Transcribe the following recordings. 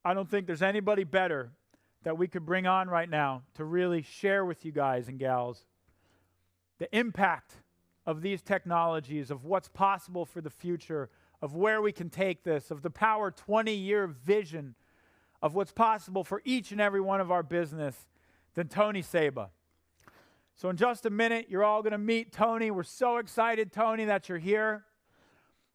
I don't think there's anybody better that we could bring on right now to really share with you guys and gals the impact of these technologies, of what's possible for the future, of where we can take this, of the Powur 20-year vision of what's possible for each and every one of our business than Tony Seba. So in just a minute, you're all going to meet Tony. We're so excited, Tony, that you're here.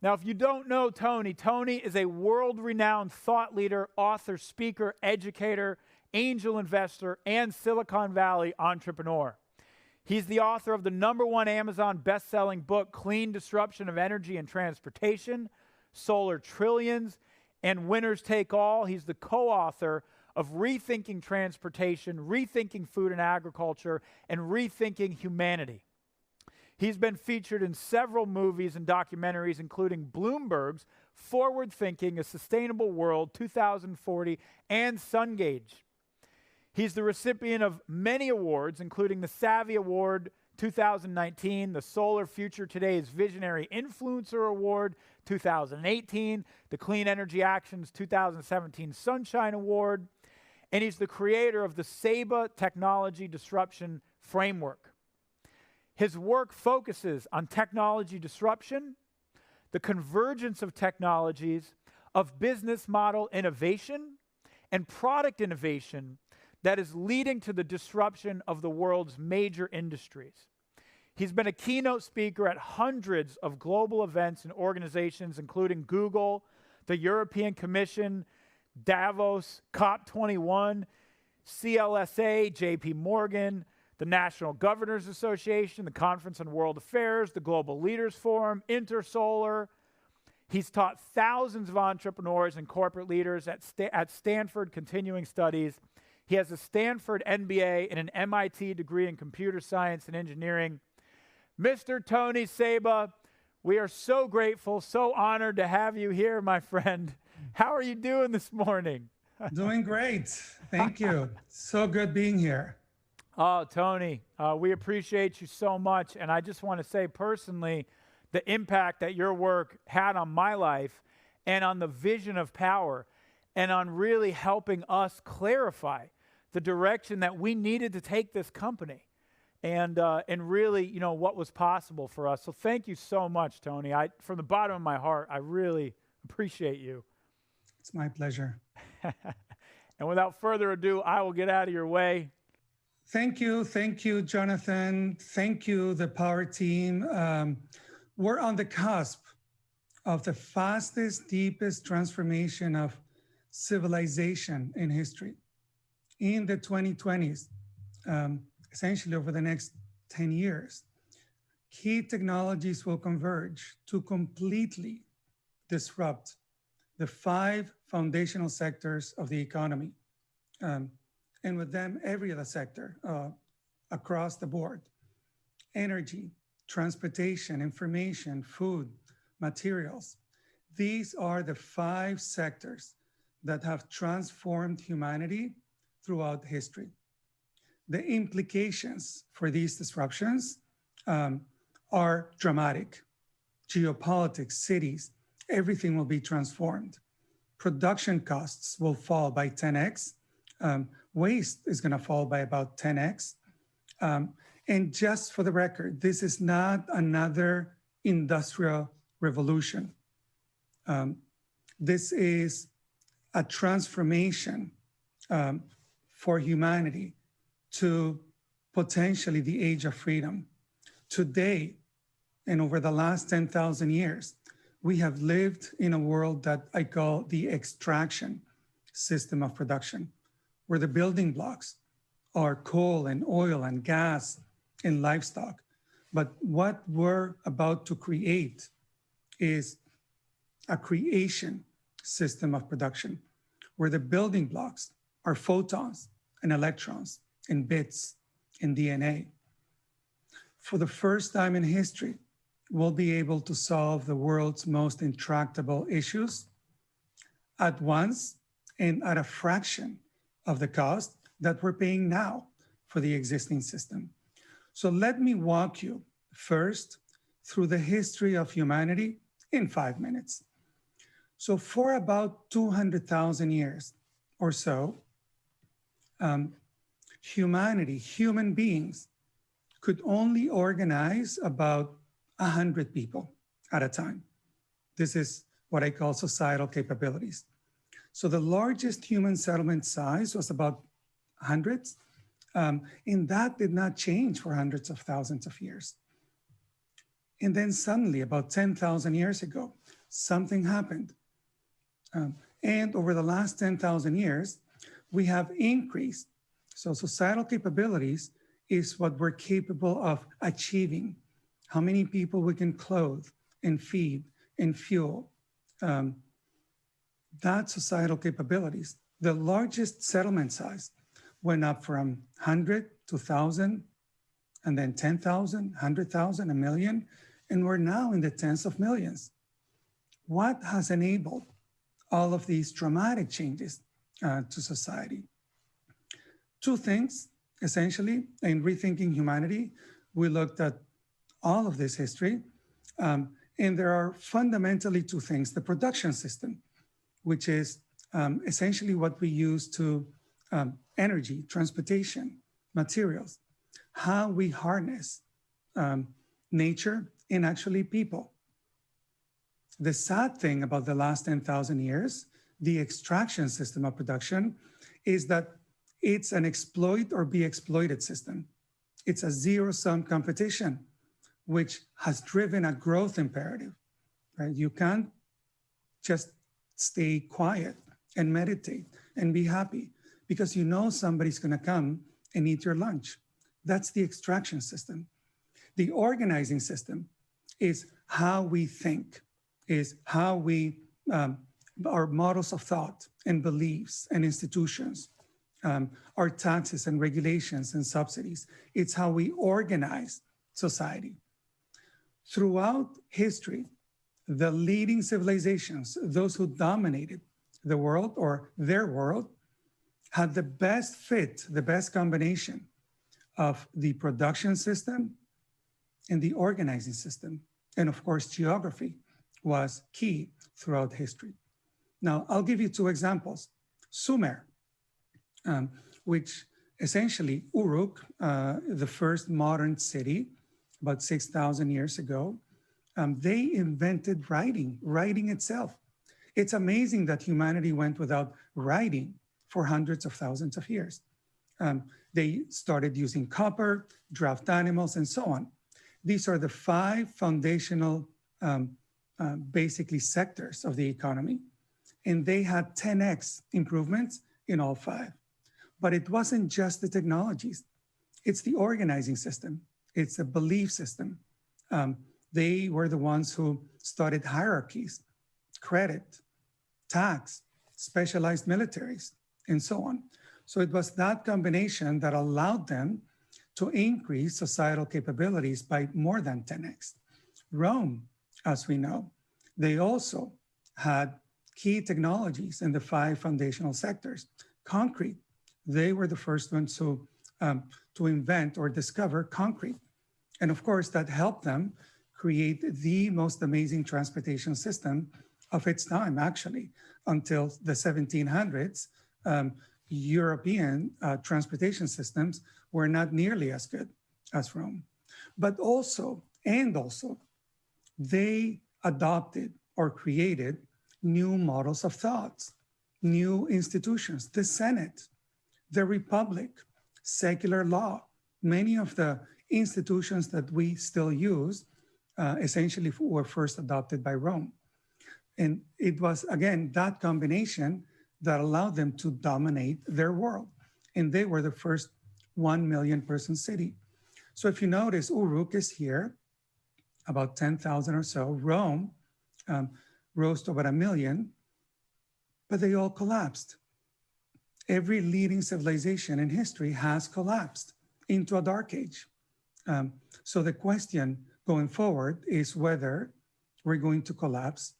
Now, if you don't know Tony, Tony is a world-renowned thought leader, author, speaker, educator, angel investor, and Silicon Valley entrepreneur. He's the author of the #1 Amazon best-selling book, Clean Disruption of Energy and Transportation, Solar Trillions, and Winners Take All. He's the co-author of Rethinking Transportation, Rethinking Food and Agriculture, and Rethinking Humanity. He's been featured in several movies and documentaries, including Bloomberg's Forward Thinking, A Sustainable World 2040, and SunGauge. He's the recipient of many awards, including the Savvy Award 2019, the Solar Future Today's Visionary Influencer Award 2018, the Clean Energy Action's 2017 Sunshine Award, and he's the creator of the Seba Technology Disruption Framework. His work focuses on technology disruption, the convergence of technologies, of business model innovation, and product innovation that is leading to the disruption of the world's major industries. He's been a keynote speaker at hundreds of global events and organizations, including Google, the European Commission, Davos, COP21, CLSA, JP Morgan, the National Governors Association, the Conference on World Affairs, the Global Leaders Forum, Intersolar. He's taught thousands of entrepreneurs and corporate leaders at Stanford Continuing Studies. He has a Stanford MBA and an MIT degree in computer science and engineering. Mr. Tony Seba, we are so grateful, so honored to have you here, my friend. How are you doing this morning? Doing great. Thank you. So good being here. Oh, Tony, we appreciate you so much. And I just want to say personally, the impact that your work had on my life and on the vision of Powur and on really helping us clarify the direction that we needed to take this company and really, you know, what was possible for us. So thank you so much, Tony. From the bottom of my heart, I really appreciate you. It's my pleasure. And without further ado, I will get out of your way. Thank you, Jonathan. Thank you, the Powur team. We're on the cusp of the fastest, deepest transformation of civilization in history. In the 2020s, essentially over the next 10 years, key technologies will converge to completely disrupt the 5 foundational sectors of the economy. And with them, every other sector across the board: energy, transportation, information, food, materials. These are the 5 sectors that have transformed humanity throughout history. The implications for these disruptions are dramatic. Geopolitics, cities, everything will be transformed. Production costs will fall by 10x. Waste is going to fall by about 10x. And just for the record, this is not another industrial revolution. This is a transformation for humanity to potentially the age of freedom. Today, and over the last 10,000 years, we have lived in a world that I call the extraction system of production, where the building blocks are coal and oil and gas and livestock. But what we're about to create is a creation system of production, where the building blocks are photons and electrons and bits and DNA. For the first time in history, we'll be able to solve the world's most intractable issues at once and at a fraction of the cost that we're paying now for the existing system. So let me walk you first through the history of humanity in 5 minutes. So for about 200,000 years, or so, humanity, human beings, could only organize about 100 people at a time. This is what I call societal capabilities. So the largest human settlement size was about hundreds, and that did not change for hundreds of thousands of years. And then suddenly, about 10,000 years ago, something happened. And over the last 10,000 years, we have increased. So societal capabilities is what we're capable of achieving, how many people we can clothe and feed and fuel. That's societal capabilities. The largest settlement size went up from 100 to 1,000, and then 10,000, 100,000, 1,000,000, and we're now in the tens of millions. What has enabled all of these dramatic changes to society? Two things, essentially. In Rethinking Humanity, we looked at all of this history, and there are fundamentally two things. The production system, which is essentially what we use to energy, transportation, materials, how we harness nature and actually people. The sad thing about the last 10,000 years, the extraction system of production, is that it's an exploit or be exploited system. It's a zero-sum competition, which has driven a growth imperative, right? You can't just stay quiet and meditate and be happy because you know somebody's gonna come and eat your lunch. That's the extraction system. The organizing system is how we think, is how we, our models of thought and beliefs and institutions, our taxes and regulations and subsidies. It's how we organize society. Throughout history, the leading civilizations, those who dominated the world or their world, had the best fit, the best combination of the production system and the organizing system. And of course, geography was key throughout history. Now, I'll give you two examples. Sumer, which essentially Uruk, the first modern city, about 6,000 years ago, they invented writing itself. It's amazing that humanity went without writing for hundreds of thousands of years. They started using copper, draft animals, and so on. These are the 5 foundational, basically sectors of the economy. And they had 10x improvements in all 5. But it wasn't just the technologies. It's the organizing system. It's the belief system. They were the ones who started hierarchies, credit, tax, specialized militaries, and so on. So it was that combination that allowed them to increase societal capabilities by more than 10x. Rome, as we know, they also had key technologies in the 5 foundational sectors. Concrete, they were the first ones to invent or discover concrete. And of course, that helped them create the most amazing transportation system of its time, actually. Until the 1700s, European transportation systems were not nearly as good as Rome. But also, they adopted or created new models of thoughts, new institutions, the Senate, the Republic, secular law. Many of the institutions that we still use essentially were first adopted by Rome. And it was, again, that combination that allowed them to dominate their world. And they were the first 1 million person city. So if you notice, Uruk is here, about 10,000 or so. Rome rose to about 1 million, but they all collapsed. Every leading civilization in history has collapsed into a dark age. So the question going forward is whether we're going to collapse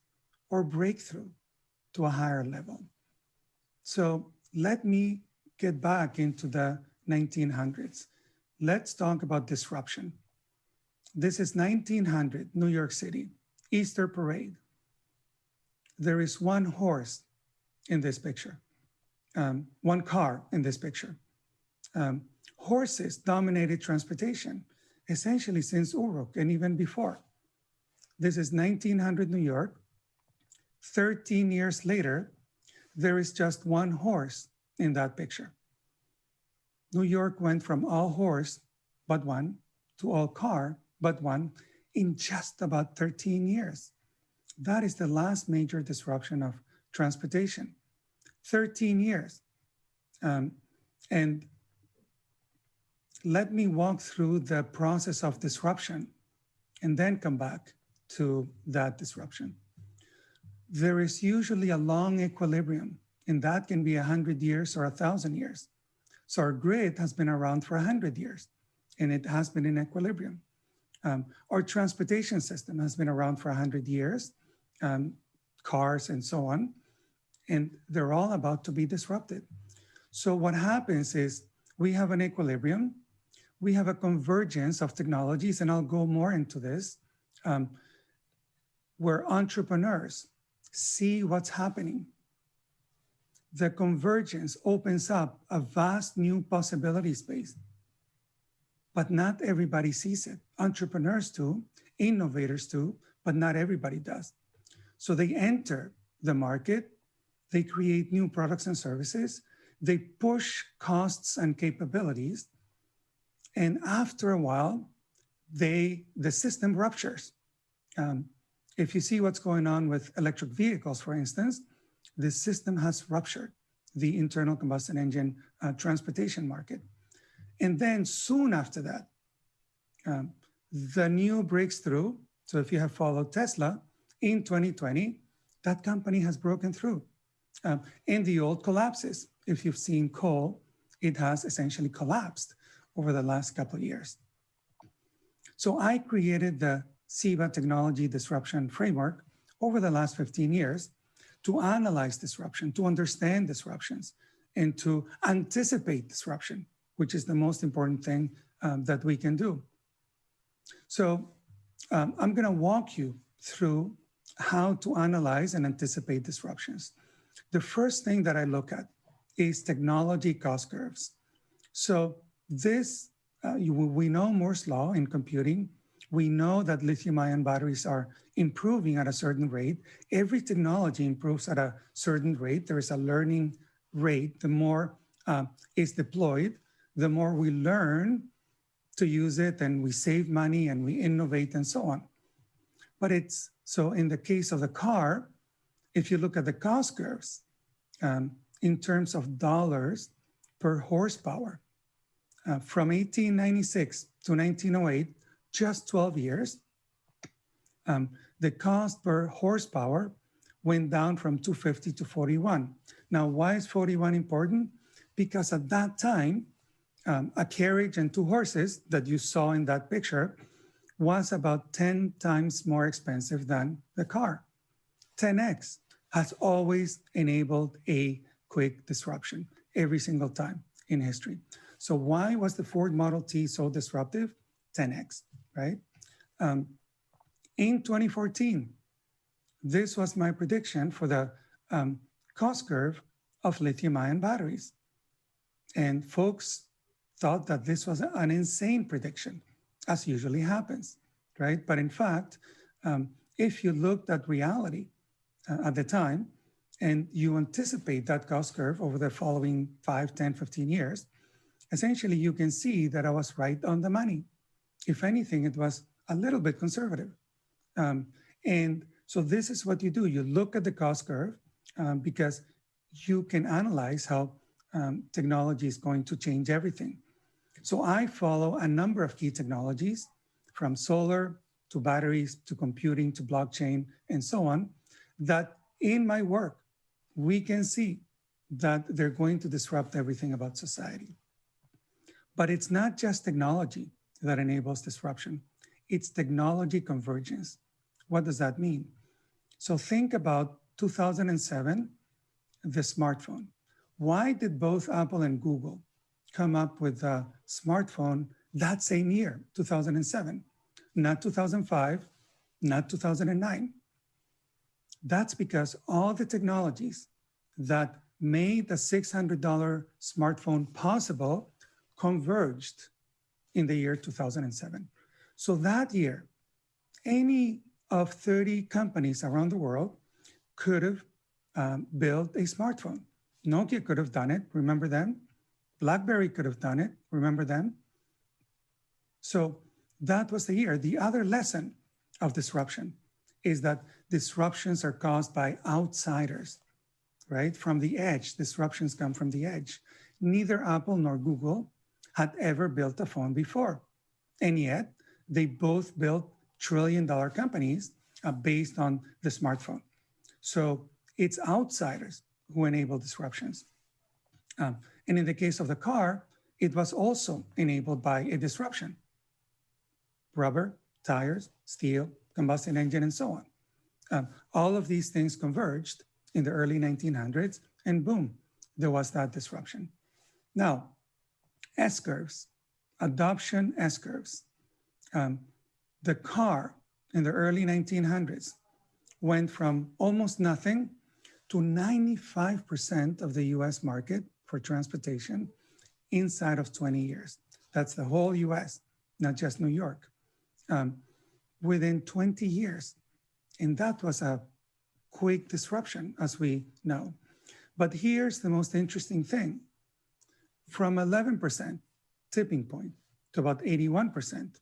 or break through to a higher level. So let me get back into the 1900s. Let's talk about disruption. This is 1900, New York City, Easter parade. There is one horse in this picture. one car in this picture. Horses dominated transportation, essentially since Uruk and even before. This is 1900 New York. 13 years later, there is just one horse in that picture. New York went from all horse but one to all car but one in just about 13 years. That is the last major disruption of transportation. 13 years. And let me walk through the process of disruption and then come back to that disruption. There is usually a long equilibrium, and that can be 100 years or 1,000 years. So our grid has been around for 100 years, and it has been in equilibrium. Our transportation system has been around for 100 years, cars and so on, and they're all about to be disrupted. So what happens is we have an equilibrium, we have a convergence of technologies, and I'll go more into this, where entrepreneurs see what's happening. The convergence opens up a vast new possibility space, but not everybody sees it. Entrepreneurs do, innovators do, but not everybody does. So they enter the market, they create new products and services, they push costs and capabilities, and after a while, the system ruptures. If you see what's going on with electric vehicles, for instance, the system has ruptured the internal combustion engine transportation market. And then soon after that, the new breaks through. So if you have followed Tesla, in 2020, that company has broken through. And the old collapses. If you've seen coal, it has essentially collapsed over the last couple of years. So I created the Seba Technology Disruption Framework over the last 15 years to analyze disruption, to understand disruptions, and to anticipate disruption, which is the most important thing that we can do. So I'm gonna walk you through how to analyze and anticipate disruptions. The first thing that I look at is technology cost curves. So this, we know Moore's law in computing. We know that lithium-ion batteries are improving at a certain rate. Every technology improves at a certain rate. There is a learning rate. The more is deployed, the more we learn to use it, and we save money and we innovate and so on. But so in the case of the car, if you look at the cost curves, in terms of dollars per horsepower, from 1896 to 1908, just 12 years, the cost per horsepower went down from 250 to 41. Now, why is 41 important? Because at that time, a carriage and two horses that you saw in that picture was about 10 times more expensive than the car. 10x has always enabled a quick disruption every single time in history. So why was the Ford Model T so disruptive? 10x, right? In 2014, this was my prediction for the cost curve of lithium-ion batteries. And folks thought that this was an insane prediction, as usually happens, right? But in fact, if you looked at reality at the time, and you anticipate that cost curve over the following 5, 10, 15 years, essentially you can see that I was right on the money. If anything, it was a little bit conservative. And so this is what you do. You look at the cost curve because you can analyze how technology is going to change everything. So I follow a number of key technologies, from solar to batteries to computing to blockchain and so on, that in my work, we can see that they're going to disrupt everything about society. But it's not just technology that enables disruption. It's technology convergence. What does that mean? So think about 2007, the smartphone. Why did both Apple and Google come up with a smartphone that same year, 2007? Not 2005, not 2009. That's because all the technologies that made the $600 smartphone possible converged in the year 2007. So that year, any of 30 companies around the world could have built a smartphone. Nokia could have done it, remember them? BlackBerry could have done it, remember them? So that was the year. The other lesson of disruption is that disruptions are caused by outsiders, right? From the edge, disruptions come from the edge. Neither Apple nor Google had ever built a phone before. And yet, they both built trillion-dollar companies based on the smartphone. So it's outsiders who enable disruptions. And in the case of the car, it was also enabled by a disruption. Rubber, tires, steel, combustion engine, and so on. All of these things converged in the early 1900s, and boom, there was that disruption. Now, S-curves, adoption S-curves. The car in the early 1900s went from almost nothing to 95% of the US market for transportation inside of 20 years. That's the whole US, not just New York. Within 20 years. And that was a quick disruption, as we know. But here's the most interesting thing. From 11% tipping point to about 81%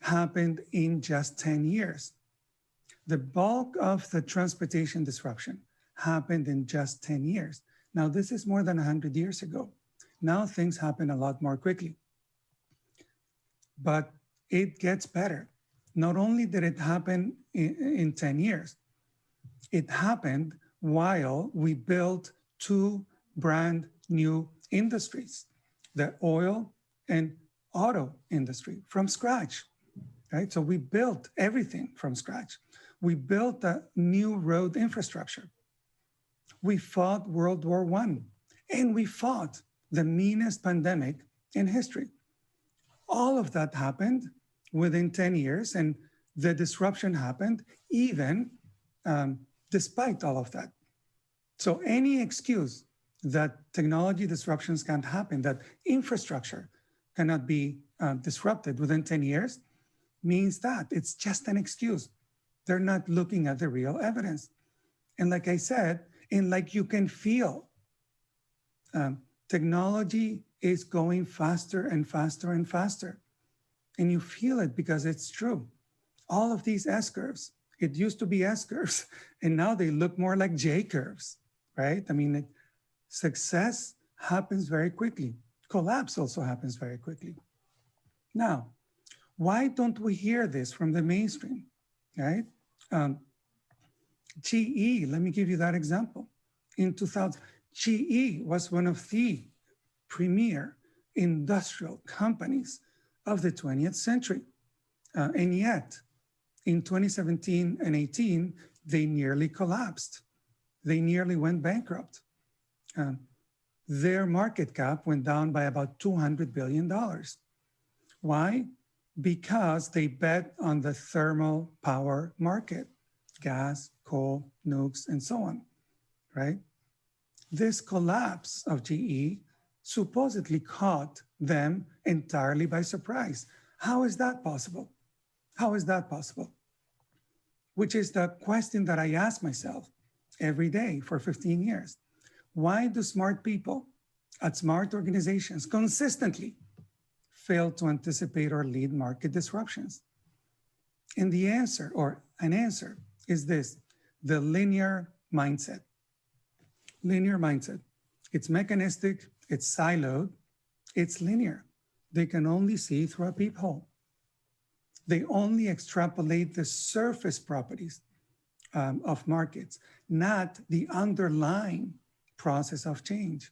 happened in just 10 years. The bulk of the transportation disruption happened in just 10 years. Now, this is more than 100 years ago. Now things happen a lot more quickly. But it gets better. Not only did it happen in 10 years, it happened while we built two brand new industries, the oil and auto industry from scratch, right? So we built everything from scratch. We built a new road infrastructure. We fought World War I, and we fought the meanest pandemic in history. All of that happened within 10 years, and the disruption happened even despite all of that. So any excuse that technology disruptions can't happen, that infrastructure cannot be disrupted within 10 years, means that it's just an excuse. They're not looking at the real evidence. And like I said, and like you can feel, technology is going faster and faster and faster. And you feel it because it's true. All of these S-curves, it used to be S-curves, and now they look more like J-curves, right? I mean, success happens very quickly. Collapse also happens very quickly. Now, why don't we hear this from the mainstream, right? GE, let me give you that example. In 2000, GE was one of the premier industrial companies of the 20th century. And yet, in 2017 and 18, they nearly collapsed. They nearly went bankrupt. Their market cap went down by about $200 billion. Why? Because they bet on the thermal power market, gas, coal, nukes, and so on, right? This collapse of GE supposedly caught them entirely by surprise. How is that possible? How is that possible? Which is the question that I ask myself every day for 15 years. Why do smart people at smart organizations consistently fail to anticipate or lead market disruptions? And the answer, or an answer, is this: the linear mindset. Linear mindset. It's mechanistic, it's siloed, it's linear. They can only see through a peephole. They only extrapolate the surface properties of markets, not the underlying process of change.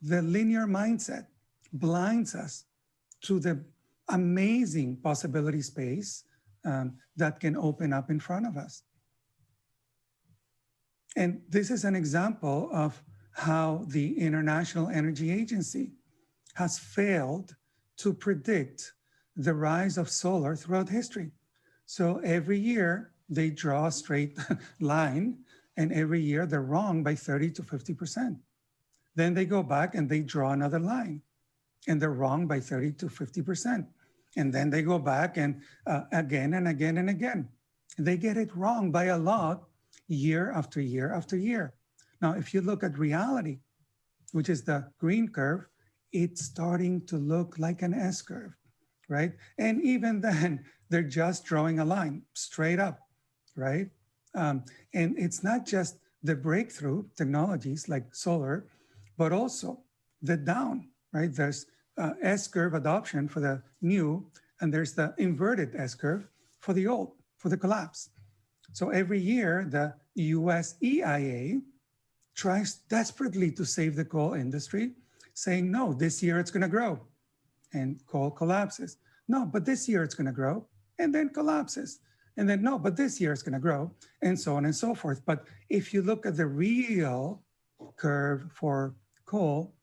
The linear mindset blinds us to the amazing possibility space that can open up in front of us. And this is an example of how the International Energy Agency has failed to predict the rise of solar throughout history. So every year they draw a straight line And every year they're wrong by 30 to 50%. Then they go back and they draw another line and they're wrong by 30 to 50%. And then they go back and again and again and again. They get it wrong by a lot year after year after year. Now, if you look at reality, which is the green curve, it's starting to look like an S curve, right? And even then, they're just drawing a line straight up, right? And it's not just the breakthrough technologies like solar, but also the down, right? There's S-curve adoption for the new, and there's the inverted S-curve for the old, for the collapse. So every year, the US EIA tries desperately to save the coal industry, saying, no, this year it's gonna grow, and coal collapses. No, but this year it's gonna grow, and then collapses. And then, no, but this year it's gonna grow, and so on and so forth. But if you look at the real curve for coal,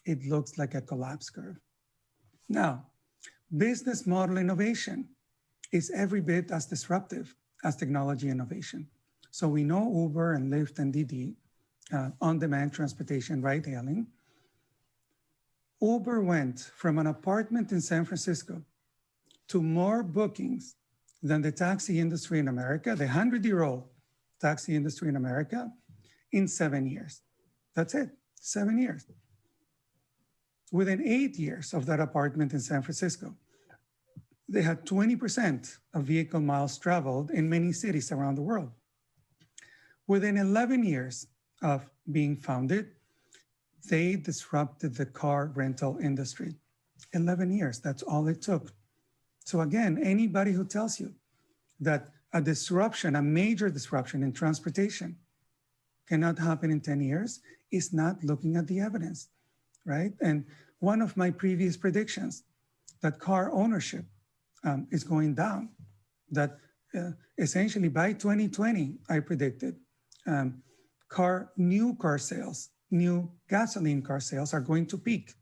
it looks like a collapse curve. Now, business model innovation is every bit as disruptive as technology innovation. So we know Uber and Lyft and Didi, on-demand transportation, ride-hailing. Uber went from an apartment in San Francisco to more bookings than the taxi industry in America, the 100-year-old taxi industry in America, in 7 years. That's it, 7 years. Within 8 years of that apartment in San Francisco, they had 20% of vehicle miles traveled in many cities around the world. Within 11 years of being founded, they disrupted the car rental industry. 11 years, that's all it took. So again, anybody who tells you that a disruption, a major disruption in transportation cannot happen in 10 years is not looking at the evidence, right? And one of my previous predictions, that car ownership is going down, that essentially by 2020, I predicted new car sales, new gasoline car sales are going to peak.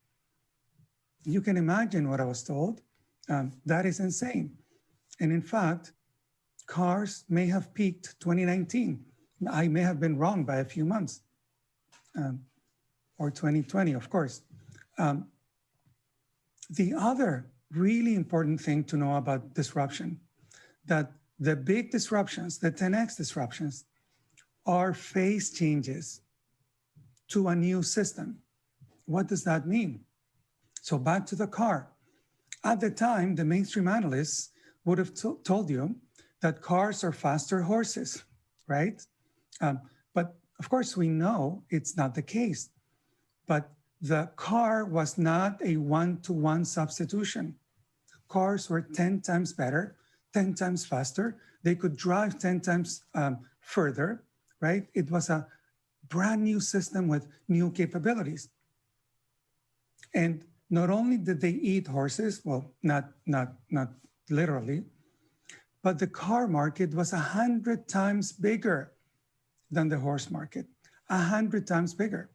You can imagine what I was told. That is insane. And in fact, cars may have peaked 2019. I may have been wrong by a few months, or 2020, of course. The other really important thing to know about disruption, that the big disruptions, the 10X disruptions, are phase changes to a new system. What does that mean? So back to the car. At the time, the mainstream analysts would have told you that cars are faster horses, right? But of course, we know it's not the case. But the car was not a one-to-one substitution. Cars were 10 times better, 10 times faster. They could drive 10 times further, right? It was a brand new system with new capabilities. And not only did they eat horses, well, not literally, but the car market was 100 times bigger than the horse market, 100 times bigger.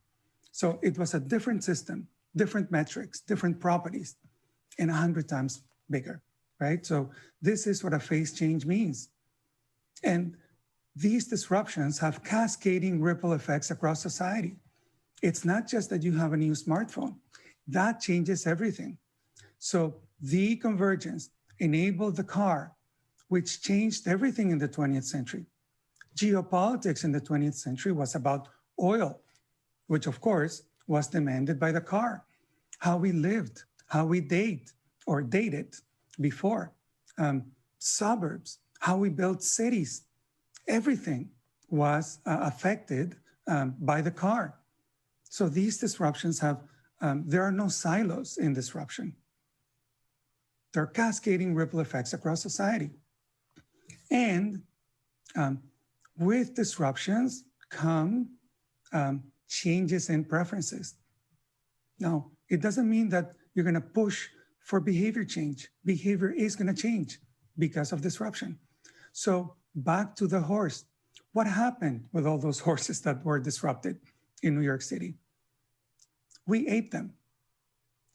So it was a different system, different metrics, different properties, and 100 times bigger, right? So this is what a phase change means. And these disruptions have cascading ripple effects across society. It's not just that you have a new smartphone. That changes everything. So the convergence enabled the car, which changed everything in the 20th century. Geopolitics in the 20th century was about oil, which of course was demanded by the car. How we lived, how we dated before, suburbs, how we built cities, everything was affected by the car. So these disruptions have, there are no silos in disruption. There are cascading ripple effects across society. And with disruptions come changes in preferences. Now, it doesn't mean that you're gonna push for behavior change. Behavior is gonna change because of disruption. So back to the horse. What happened with all those horses that were disrupted in New York City? We ate them.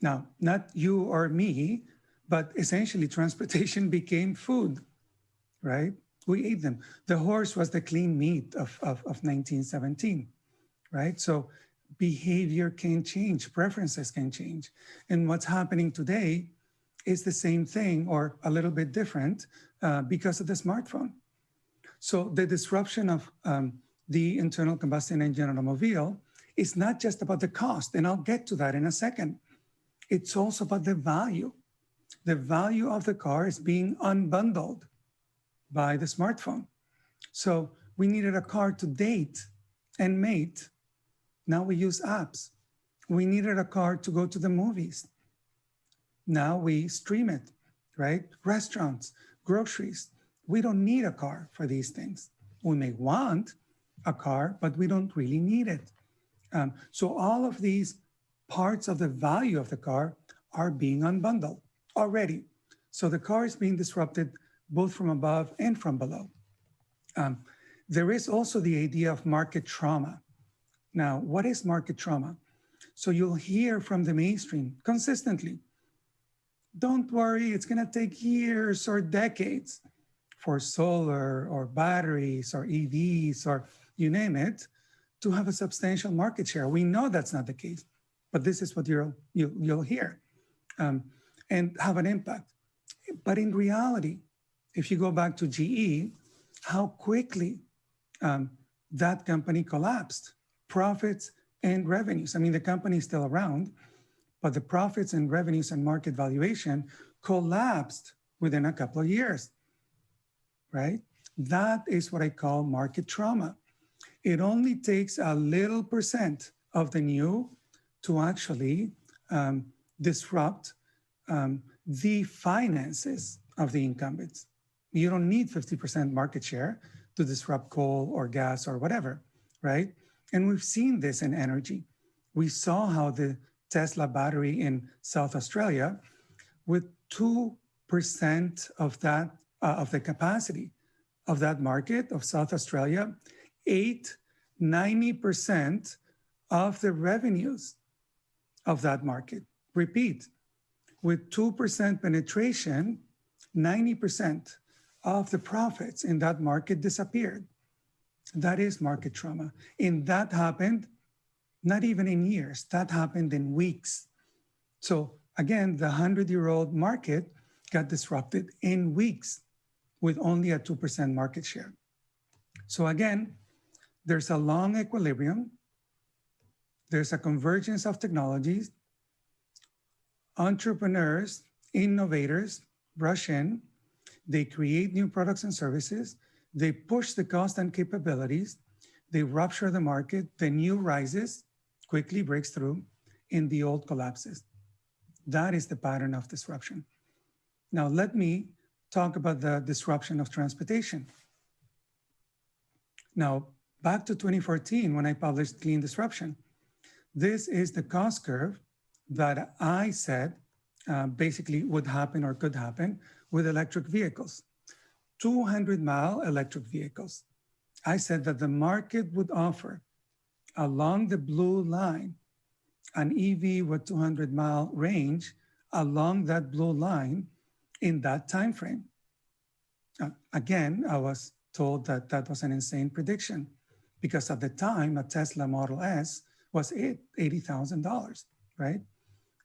Now, not you or me, but essentially transportation became food, right? We ate them. The horse was the clean meat of 1917, right? So behavior can change, preferences can change. And what's happening today is the same thing or a little bit different because of the smartphone. So the disruption of the internal combustion engine automobile is not just about the cost, and I'll get to that in a second. It's also about the value. The value of the car is being unbundled by the smartphone. So we needed a car to date and mate. Now we use apps. We needed a car to go to the movies. Now we stream it, right? Restaurants, groceries. We don't need a car for these things. We may want a car, but we don't really need it. So all of these parts of the value of the car are being unbundled already. So the car is being disrupted both from above and from below. There is also the idea of market trauma. Now, what is market trauma? So you'll hear from the mainstream consistently, don't worry, it's gonna take years or decades for solar or batteries or EVs or you name it to have a substantial market share. We know that's not the case, but this is what you'll hear and have an impact. But in reality, if you go back to GE, how quickly that company collapsed, profits and revenues. I mean, the company is still around, but the profits and revenues and market valuation collapsed within a couple of years, right? That is what I call market trauma. It only takes a little percent of the new to actually disrupt the finances of the incumbents. You don't need 50% market share to disrupt coal or gas or whatever, right? And we've seen this in energy. We saw how the Tesla battery in South Australia, with 2% of that, of the capacity of that market of South Australia, ate 90% of the revenues of that market. Repeat, with 2% penetration, 90% of the profits in that market disappeared. That is market trauma. And that happened not even in years, that happened in weeks. So again, the 100-year-old market got disrupted in weeks with only a 2% market share. So again, there's a long equilibrium. There's a convergence of technologies. Entrepreneurs, innovators rush in. They create new products and services. They push the cost and capabilities. They rupture the market. The new rises, quickly breaks through, and the old collapses. That is the pattern of disruption. Now, let me talk about the disruption of transportation. Now, back to 2014, when I published Clean Disruption, this is the cost curve that I said basically would happen or could happen with electric vehicles. 200-mile electric vehicles. I said that the market would offer along the blue line an EV with 200-mile range along that blue line in that time frame. Again, I was told that that was an insane prediction because at the time, a Tesla Model S was $80,000, right?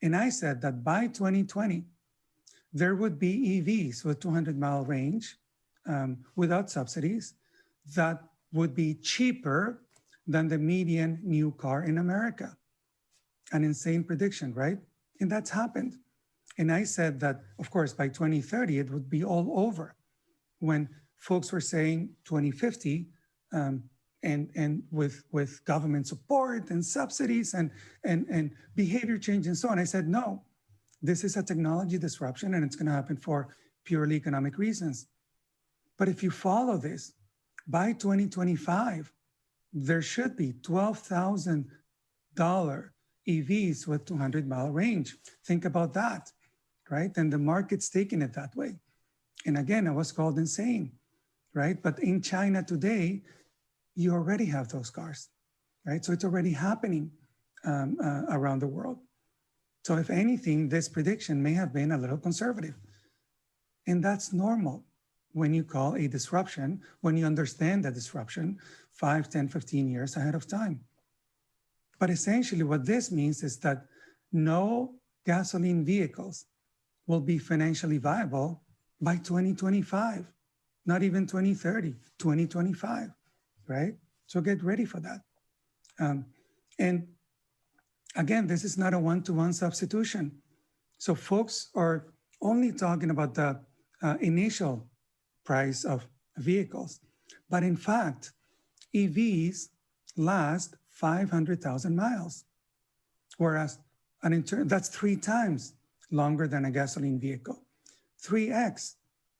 And I said that by 2020, there would be EVs with 200-mile range without subsidies that would be cheaper than the median new car in America. An insane prediction, right? And that's happened. And I said that, of course, by 2030, it would be all over. When folks were saying 2050, and with government support and subsidies and behavior change and so on, I said, no, this is a technology disruption and it's gonna happen for purely economic reasons. But if you follow this, by 2025, there should be $12,000 EVs with 200-mile range. Think about that, right? And the market's taking it that way. And again, I was called insane, right? But in China today, you already have those cars, right? So it's already happening around the world. So if anything, this prediction may have been a little conservative. And that's normal. when you call a disruption, when you understand the disruption 5, 10, 15 years ahead of time. But essentially what this means is that no gasoline vehicles will be financially viable by 2025, not even 2030, 2025, right? So get ready for that. And again, this is not a one-to-one substitution. So folks are only talking about the initial price of vehicles. But in fact, EVs last 500,000 miles, whereas that's 3 times longer than a gasoline vehicle, 3x,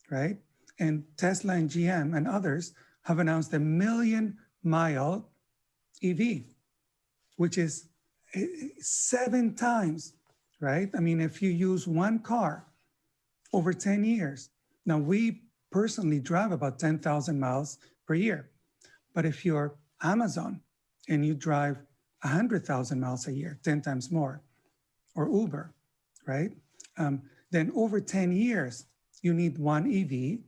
right? And Tesla and GM and others have announced a 1,000,000-mile EV, which is 7 times, right? I mean, if you use one car over 10 years, now we personally drive about 10,000 miles per year. But if you're Amazon and you drive 100,000 miles a year, 10 times more, or Uber, right? Then over 10 years, you need 1 EV,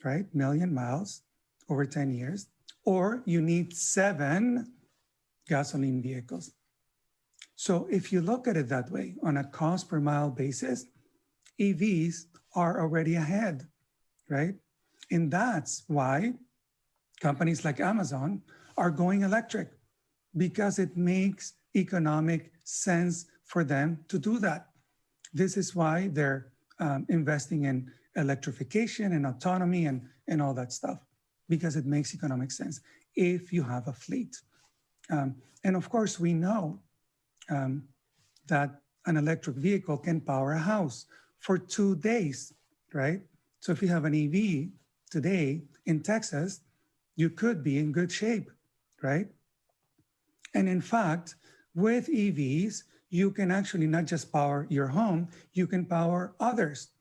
right? 1,000,000 miles over 10 years, or you need 7 gasoline vehicles. So if you look at it that way, on a cost per mile basis, EVs are already ahead, right? And that's why companies like Amazon are going electric, because it makes economic sense for them to do that. This is why they're investing in electrification and autonomy and all that stuff, because it makes economic sense if you have a fleet. And of course, we know that an electric vehicle can power a house for 2 days, right? So if you have an EV today in Texas, you could be in good shape, right? And in fact, with EVs, you can actually not just power your home, you can power others,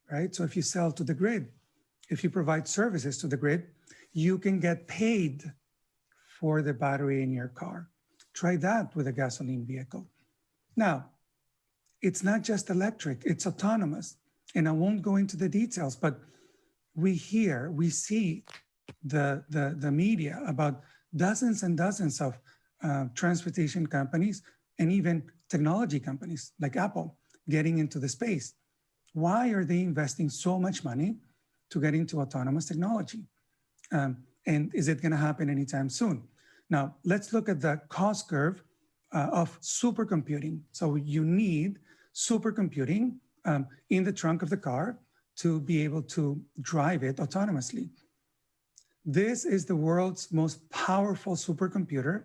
right? So if you sell to the grid, if you provide services to the grid, you can get paid for the battery in your car. Try that with a gasoline vehicle. Now, it's not just electric, it's autonomous. And I won't go into the details, but we see the media about dozens and dozens of transportation companies and even technology companies like Apple getting into the space. Why are they investing so much money to get into autonomous technology? And is it going to happen anytime soon? Now, let's look at the cost curve of supercomputing. So you need supercomputing in the trunk of the car to be able to drive it autonomously. This is the world's most powerful supercomputer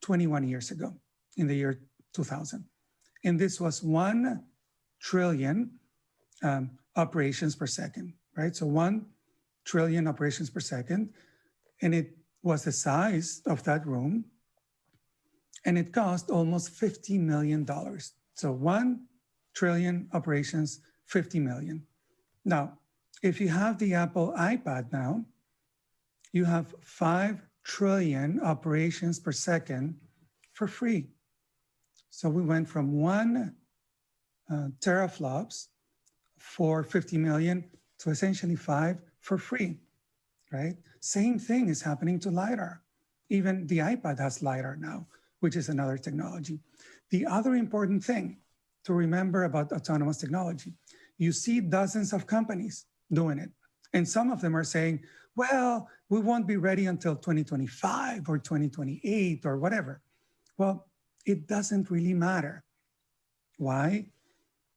21 years ago, in the year 2000. And this was 1 trillion operations per second, right? So 1 trillion operations per second. And it was the size of that room. And it cost almost $50 million. So 1 trillion operations, 50 million. Now, if you have the Apple iPad now, you have 5 trillion operations per second for free. So we went from 1 teraflops for 50 million to essentially 5 for free, right? Same thing is happening to LiDAR. Even the iPad has LiDAR now, which is another technology. The other important thing to remember about autonomous technology, you see dozens of companies doing it. And some of them are saying, well, we won't be ready until 2025 or 2028 or whatever. Well, it doesn't really matter. Why?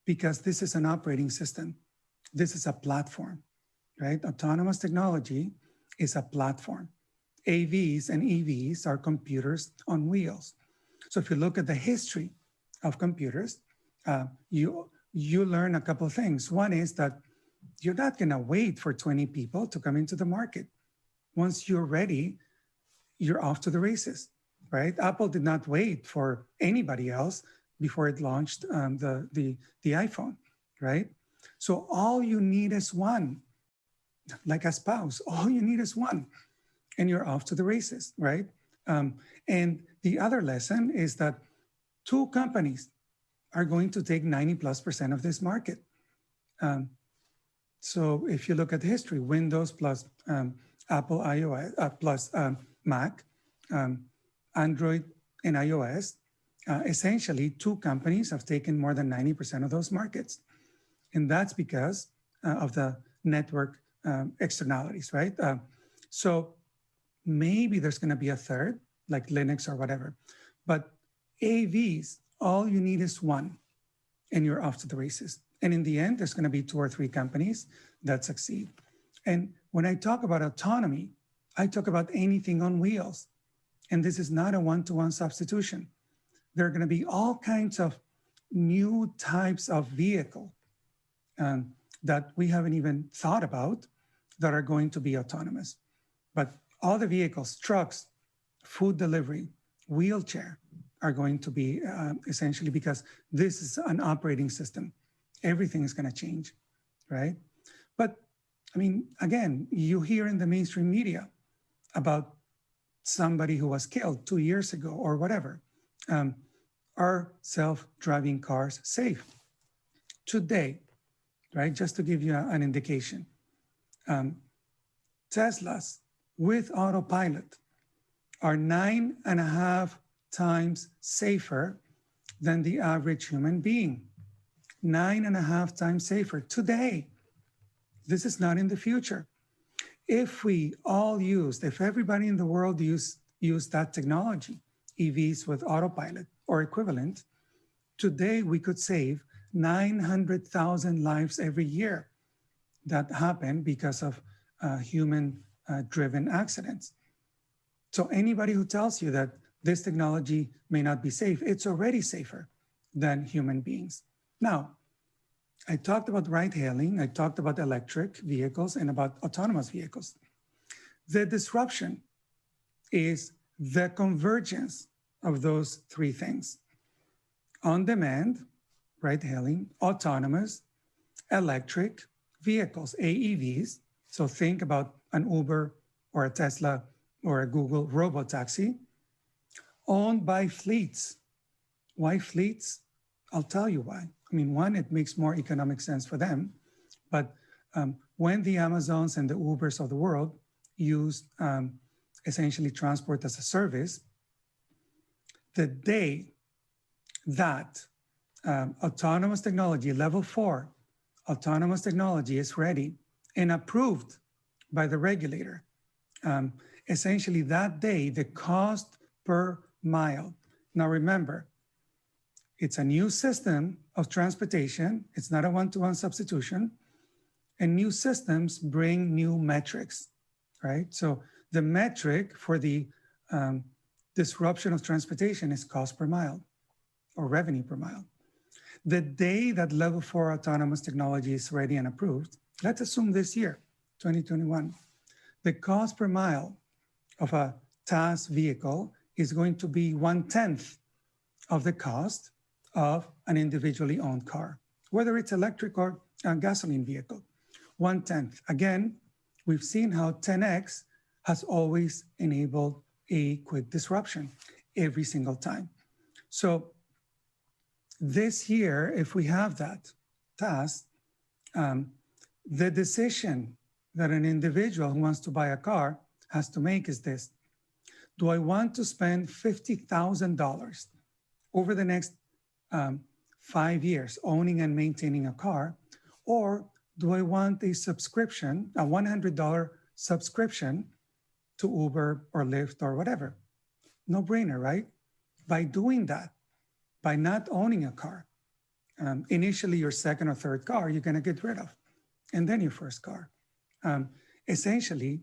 Because this is an operating system. This is a platform, right? Autonomous technology is a platform. AVs and EVs are computers on wheels. So if you look at the history of computers, you learn a couple of things. One is that you're not going to wait for 20 people to come into the market. Once you're ready, you're off to the races, right? Apple did not wait for anybody else before it launched the iPhone, right? So all you need is one, like a spouse. All you need is one, and you're off to the races, right? And the other lesson is that 2 companies are going to take 90+% of this market. So if you look at history, Windows plus Apple iOS plus Mac, Android and iOS, essentially two companies have taken more than 90% of those markets. And that's because of the network externalities, right? So maybe there's gonna be a third, like Linux or whatever. But AVs, all you need is one, and you're off to the races. And in the end, there's gonna be 2 or 3 companies that succeed. And when I talk about autonomy, I talk about anything on wheels. And this is not a one-to-one substitution. There are gonna be all kinds of new types of vehicle that we haven't even thought about that are going to be autonomous. But all the vehicles, trucks, food delivery, wheelchair are going to be essentially, because this is an operating system. Everything is gonna change, right? But I mean, again, you hear in the mainstream media about somebody who was killed 2 years ago or whatever. Are self-driving cars safe? Today, right, just to give you an indication, Teslas with autopilot are 9.5 times safer than the average human being. 9.5 times safer today. This is not in the future. If we all used, if everybody in the world used that technology, EVs with autopilot or equivalent, today we could save 900,000 lives every year that happen because of human-driven accidents. So anybody who tells you that this technology may not be safe, it's already safer than human beings. Now, I talked about ride-hailing, I talked about electric vehicles and about autonomous vehicles. The disruption is the convergence of those 3 things: on-demand, ride-hailing, autonomous, electric vehicles, AEVs. So think about an Uber or a Tesla or a Google robotaxi, owned by fleets. Why fleets? I'll tell you why. I mean, one, it makes more economic sense for them. But when the Amazons and the Ubers of the world use essentially transport as a service, the day that autonomous technology, level 4, autonomous technology is ready and approved by the regulator, essentially that day, the cost per mile. Now remember, it's a new system of transportation. It's not a one-to-one substitution. And new systems bring new metrics, right? So the metric for the disruption of transportation is cost per mile or revenue per mile. The day that level 4 autonomous technology is ready and approved, let's assume this year, 2021, the cost per mile of a TaaS vehicle is going to be 1/10 of the cost of an individually owned car, whether it's electric or a gasoline vehicle, 1/10. Again, we've seen how 10X has always enabled a quick disruption every single time. So this year, if we have that task, the decision that an individual who wants to buy a car has to make is this: do I want to spend $50,000 over the next 5 years owning and maintaining a car, or do I want a subscription, a $100 subscription to Uber or Lyft or whatever? No brainer, right? By doing that, by not owning a car, initially your second or third car you're gonna get rid of, and then your first car. Essentially,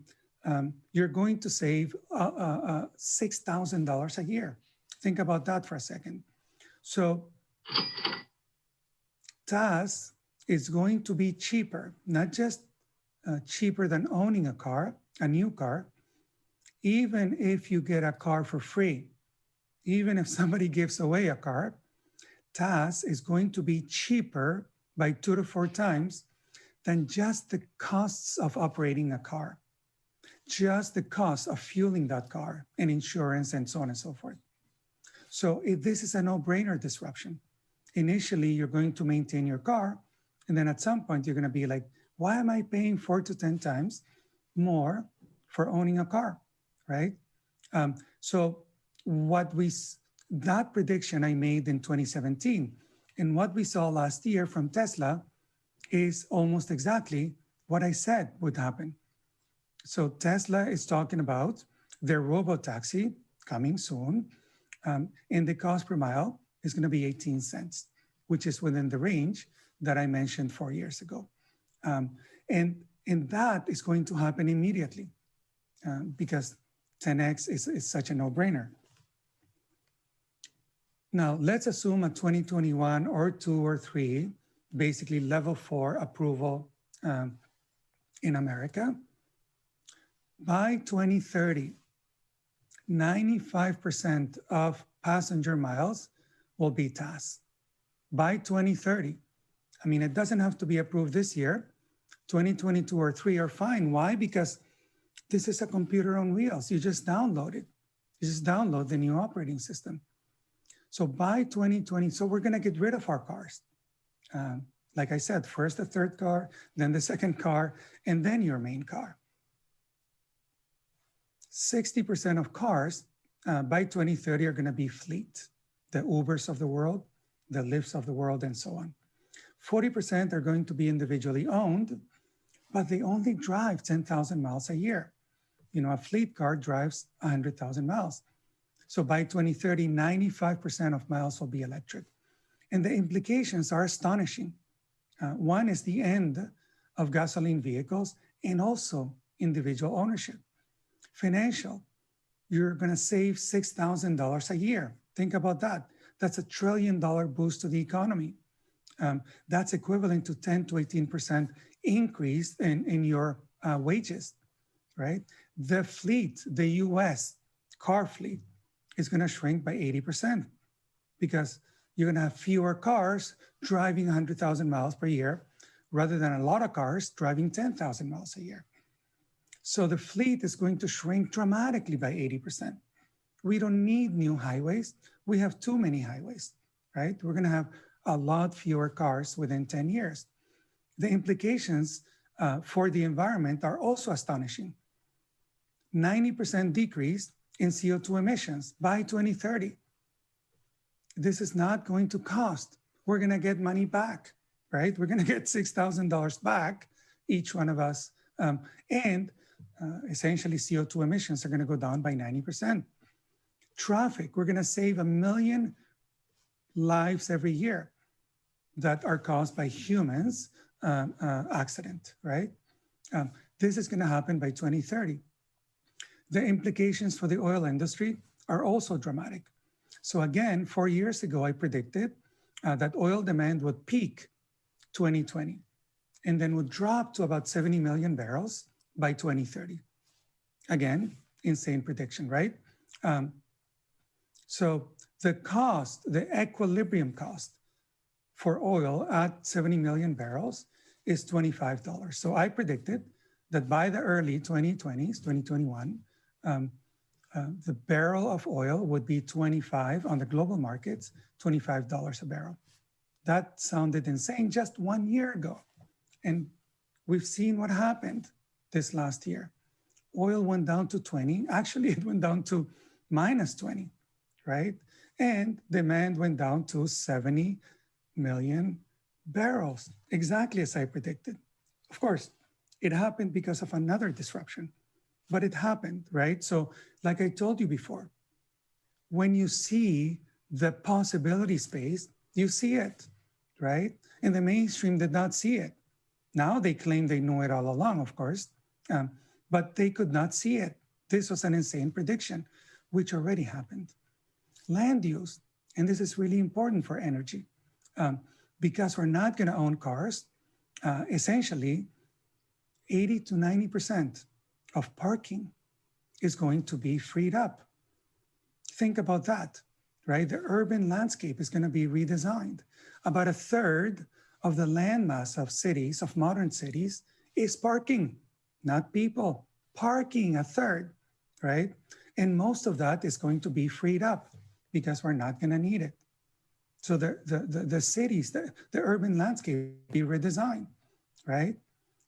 you're going to save $6,000 a year. Think about that for a second. So TaaS is going to be cheaper, not just cheaper than owning a car, a new car, even if you get a car for free, even if somebody gives away a car, TaaS is going to be cheaper by 2 to 4 times than just the costs of operating a car, just the cost of fueling that car and insurance and so on and so forth. So this is a no-brainer disruption. Initially, you're going to maintain your car, and then at some point, you're going to be like, why am I paying 4 to 10 times more for owning a car, right? So that prediction I made in 2017, and what we saw last year from Tesla is almost exactly what I said would happen. So Tesla is talking about their robo-taxi coming soon, and the cost per mile is going to be 18 cents, which is within the range that I mentioned 4 years ago. And that is going to happen immediately because 10X is such a no-brainer. Now, let's assume a 2021 or 2 or 3, basically level 4 approval in America. By 2030, 95% of passenger miles will be TaaS. By 2030, I mean, it doesn't have to be approved this year. 2022 or 3 are fine. Why? Because this is a computer on wheels. You just download it. You just download the new operating system. So by 2020, so we're going to get rid of our cars. Like I said, first the third car, then the second car, and then your main car. 60% of cars by 2030 are going to be fleet, the Ubers of the world, the Lyfts of the world, and so on. 40% are going to be individually owned, but they only drive 10,000 miles a year. You know, a fleet car drives 100,000 miles. So by 2030, 95% of miles will be electric. And the implications are astonishing. One is the end of gasoline vehicles and also individual ownership. Financial, you're going to save $6,000 a year. Think about that. That's $1 trillion boost to the economy. That's equivalent to 10 to 18% increase in your wages, right? The fleet, the US car fleet, is going to shrink by 80% because you're going to have fewer cars driving 100,000 miles per year rather than a lot of cars driving 10,000 miles a year. So the fleet is going to shrink dramatically by 80%. We don't need new highways. We have too many highways, right? We're going to have a lot fewer cars within 10 years. The implications for the environment are also astonishing. 90% decrease in CO2 emissions by 2030. This is not going to cost. We're going to get money back, right? We're going to get $6,000 back, each one of us. Essentially, CO2 emissions are going to go down by 90%. Traffic, we're going to save 1 million lives every year that are caused by humans accident, right? This is going to happen by 2030. The implications for the oil industry are also dramatic. So again, 4 years ago, I predicted that oil demand would peak 2020 and then would drop to about 70 million barrels by 2030. Again, insane prediction, right? So the cost, the equilibrium cost for oil at 70 million barrels is $25. So I predicted that by the early 2020s, 2021, the barrel of oil would be 25 on the global markets, $25 a barrel. That sounded insane just 1 year ago. And we've seen what happened this last year. Oil went down to 20. Actually, it went down to minus 20, right? And demand went down to 70 million barrels, exactly as I predicted. Of course, it happened because of another disruption, but it happened, right? So like I told you before, when you see the possibility space, you see it, right? And the mainstream did not see it. Now they claim they knew it all along, of course, but they could not see it. This was an insane prediction, which already happened. Land use, and this is really important for energy, because we're not going to own cars. Essentially, 80 to 90% of parking is going to be freed up. Think about that, right? The urban landscape is going to be redesigned. About a third of the landmass of cities, of modern cities, is parking, not people. Parking, a third, right? And most of that is going to be freed up because we're not going to need it. So the cities, the urban landscape be redesigned, right?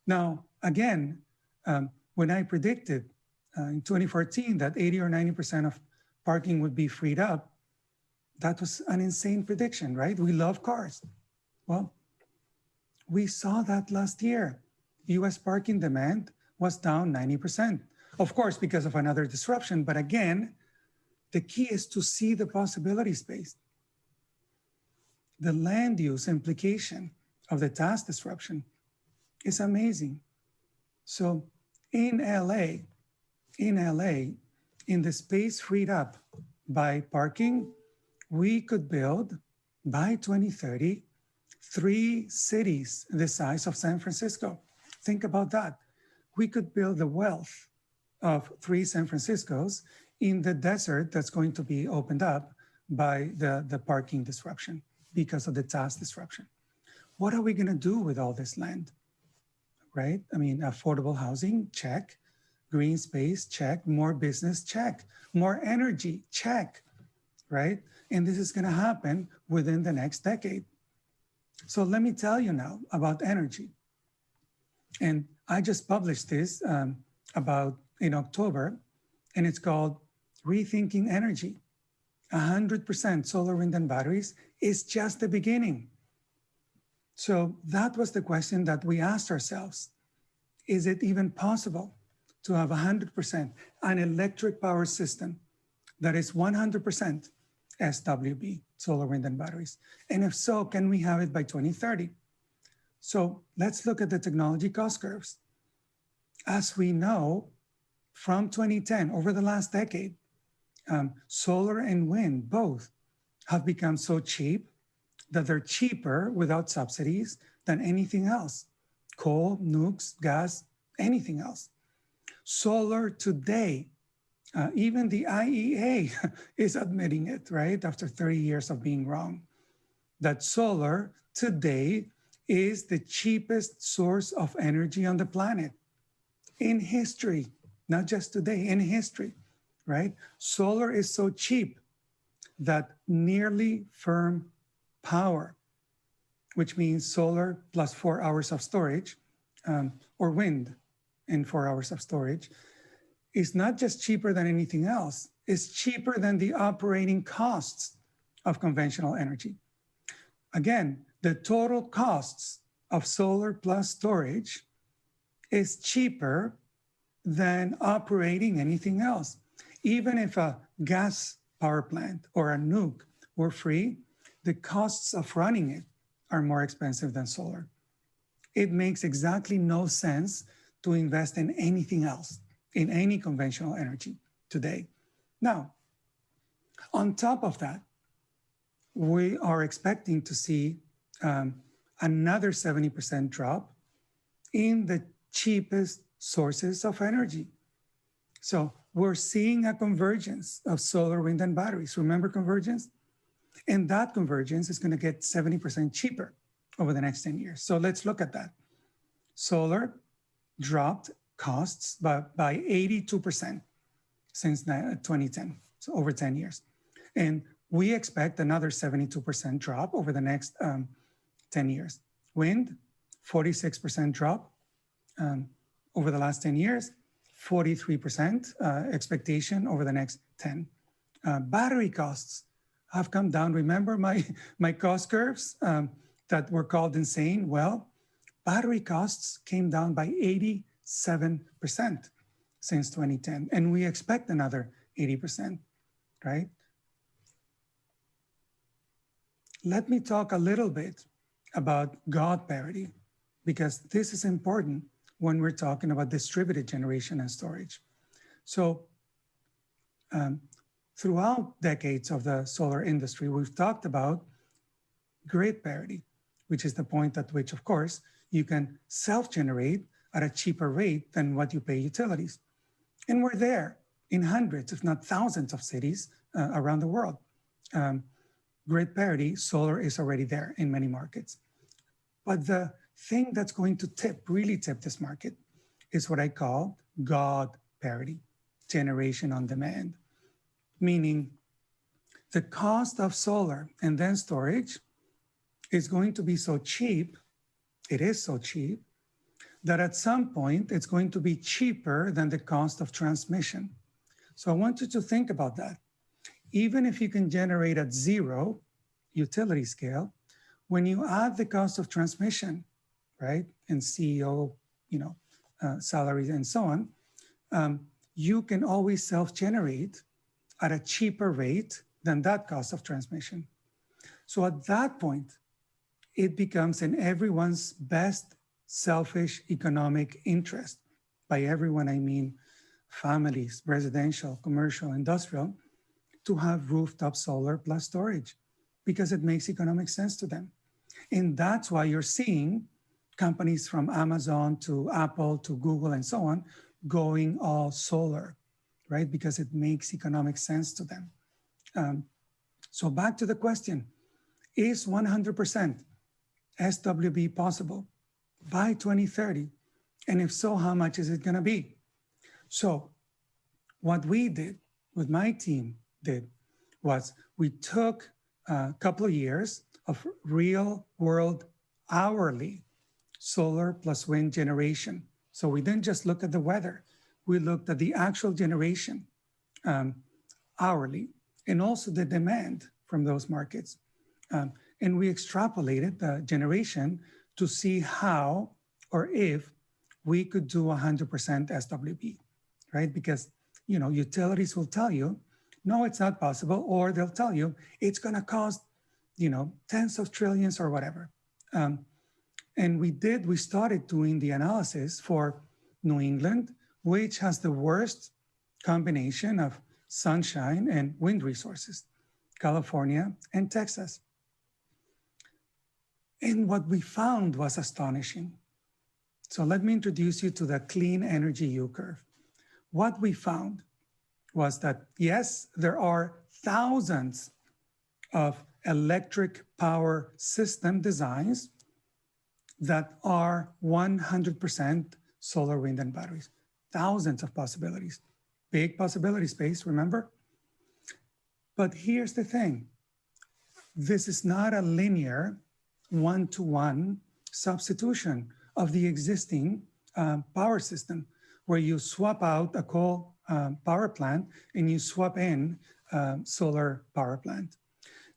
Now, again, when I predicted in 2014 that 80 or 90% of parking would be freed up, that was an insane prediction, right? We love cars. Well, we saw that last year. US parking demand was down 90%. Of course, because of another disruption, but again, the key is to see the possibility space. The land use implication of the task disruption is amazing. So in LA, in the space freed up by parking, we could build by 2030, 3 cities the size of San Francisco. Think about that. We could build the wealth of 3 San Franciscos in the desert that's going to be opened up by the parking disruption because of the task disruption. What are we gonna do with all this land, right? I mean, affordable housing, check. Green space, check. More business, check. More energy, check, right? And this is gonna happen within the next decade. So let me tell you now about energy. And I just published this about in October, and it's called Rethinking Energy. 100% solar, wind, and batteries is just the beginning. So that was the question that we asked ourselves. Is it even possible to have 100% an electric power system that is 100% SWB, solar, wind, and batteries? And if so, can we have it by 2030? So let's look at the technology cost curves. As we know, from 2010, over the last decade, solar and wind both have become so cheap that they're cheaper without subsidies than anything else. Coal, nukes, gas, anything else. Solar today, even the IEA is admitting it, right? After 30 years of being wrong, that solar today is the cheapest source of energy on the planet in history, not just today, in history, right? Solar is so cheap that nearly firm power, which means solar plus 4 hours of storage, or wind and 4 hours of storage, is not just cheaper than anything else, it's cheaper than the operating costs of conventional energy. Again, the total costs of solar plus storage is cheaper than operating anything else. Even if a gas power plant or a nuke were free, the costs of running it are more expensive than solar. It makes exactly no sense to invest in anything else, in any conventional energy today. Now, on top of that, we are expecting to see another 70% drop in the cheapest sources of energy. So we're seeing a convergence of solar, wind, and batteries. Remember convergence? And that convergence is going to get 70% cheaper over the next 10 years. So let's look at that. Solar dropped costs by 82% since 2010, so over 10 years. And we expect another 72% drop over the next 10 years. Wind, 46% drop over the last 10 years, 43% expectation over the next 10. Battery costs have come down. Remember my cost curves that were called insane? Well, battery costs came down by 87% since 2010, and we expect another 80%, right? Let me talk a little bit about God parity, because this is important when we're talking about distributed generation and storage. So throughout decades of the solar industry, we've talked about grid parity, which is the point at which, of course, you can self-generate at a cheaper rate than what you pay utilities. And we're there in hundreds, if not thousands of cities around the world. Grid parity, solar is already there in many markets. But the thing that's going to really tip this market is what I call God parity, generation on demand. Meaning the cost of solar and then storage is going to be so cheap, it is so cheap, that at some point it's going to be cheaper than the cost of transmission. So I want you to think about that. Even if you can generate at zero utility scale, when you add the cost of transmission, right, and CEO, salaries and so on, you can always self-generate at a cheaper rate than that cost of transmission. So at that point, it becomes in everyone's best selfish economic interest. By everyone, I mean families, residential, commercial, industrial, to have rooftop solar plus storage because it makes economic sense to them. And that's why you're seeing companies from Amazon to Apple to Google and so on going all solar, right? Because it makes economic sense to them. So back to the question, is 100% SWB possible by 2030? And if so, how much is it gonna be? So what we did, what my team did, was we took a couple of years of real world hourly solar plus wind generation. So we didn't just look at the weather, we looked at the actual generation hourly, and also the demand from those markets. And we extrapolated the generation to see how or if we could do 100% SWB, right? Because utilities will tell you, no, it's not possible, or they'll tell you it's gonna cost tens of trillions or whatever. And we started doing the analysis for New England, which has the worst combination of sunshine and wind resources, California and Texas. And what we found was astonishing. So let me introduce you to the clean energy U-curve. What we found was that, yes, there are thousands of electric power system designs that are 100% solar, wind, and batteries. Thousands of possibilities. Big possibility space, remember? But here's the thing. This is not a linear one-to-one substitution of the existing power system where you swap out a coal power plant and you swap in solar power plant.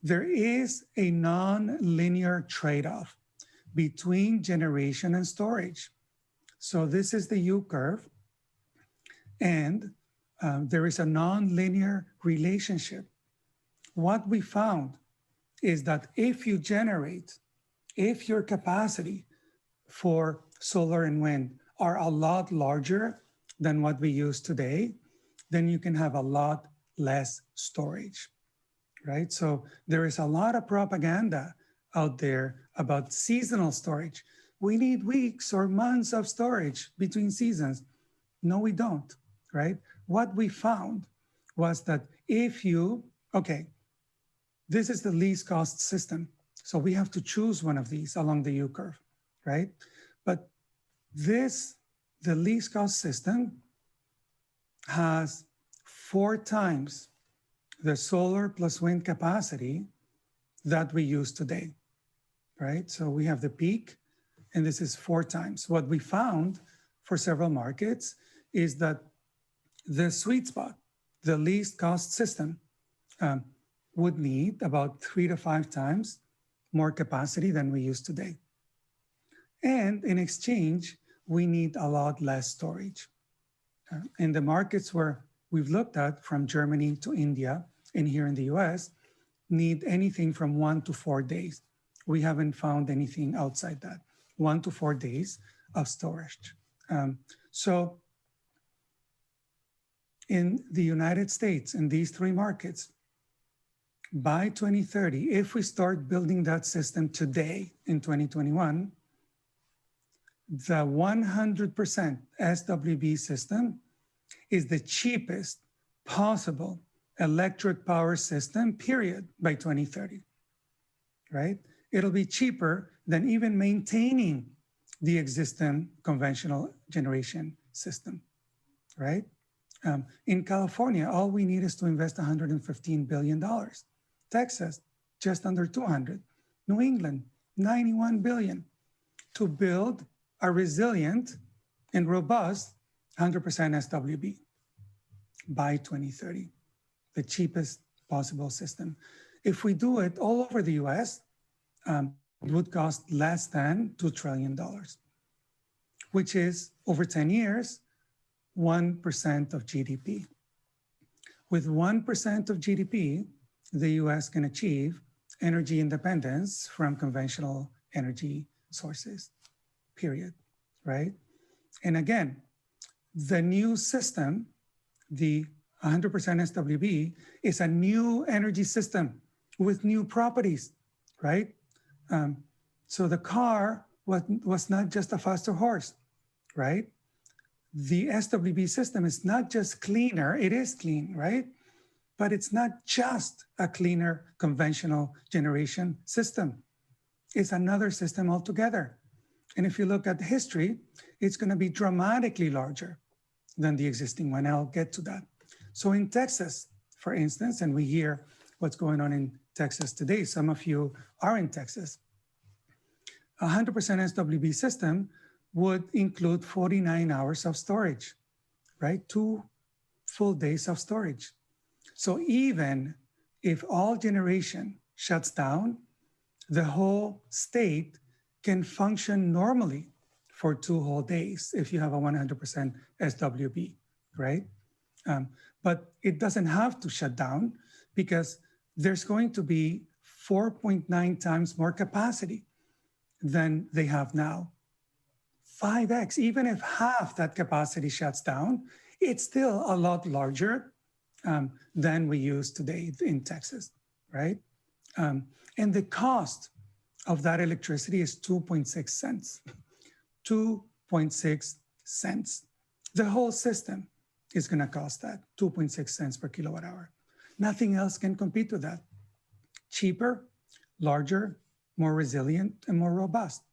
There is a non-linear trade-off between generation and storage. So this is the U-curve, and there is a non-linear relationship. What we found is that if your capacity for solar and wind are a lot larger than what we use today, then you can have a lot less storage, right? So there is a lot of propaganda out there about seasonal storage. We need weeks or months of storage between seasons. No, we don't, right? What we found was that this is the least cost system. So we have to choose one of these along the U-curve, right? But the least cost system has 4 times the solar plus wind capacity that we use today, right? So we have the peak, and this is 4 times. What we found for several markets is that the sweet spot, the least cost system, would need about 3 to 5 times more capacity than we use today. And in exchange, we need a lot less storage. In the markets where we've looked at, from Germany to India and here in the US, need anything from 1 to 4 days. We haven't found anything outside that, 1 to 4 days of storage. So in the United States, in these 3 markets, by 2030, if we start building that system today in 2021, the 100% SWB system is the cheapest possible electric power system, period, by 2030, right? It'll be cheaper than even maintaining the existing conventional generation system, right? In California, all we need is to invest $115 billion. Texas, just under 200. New England, 91 billion to build a resilient and robust 100% SWB by 2030, the cheapest possible system. If we do it all over the US, it would cost less than $2 trillion, which is over 10 years, 1% of GDP. With 1% of GDP, the US can achieve energy independence from conventional energy sources, period, right? And again, the new system, the 100% SWB, is a new energy system with new properties, right? So the car was not just a faster horse, right? The SWB system is not just cleaner, it is clean, right? But it's not just a cleaner conventional generation system. It's another system altogether. And if you look at history, it's going to be dramatically larger than the existing one. I'll get to that. So in Texas, for instance, and we hear what's going on in Texas today, some of you are in Texas, 100% SWB system would include 49 hours of storage, right? 2 full days of storage. So even if all generation shuts down, the whole state can function normally for 2 whole days if you have a 100% SWB, right? But it doesn't have to shut down because there's going to be 4.9 times more capacity than they have now. 5x, even if half that capacity shuts down, it's still a lot larger than we use today in Texas, right? And the cost of that electricity is 2.6 cents. 2.6 cents. The whole system is going to cost that, 2.6 cents per kilowatt hour. Nothing else can compete with that. Cheaper, larger, more resilient, and more robust.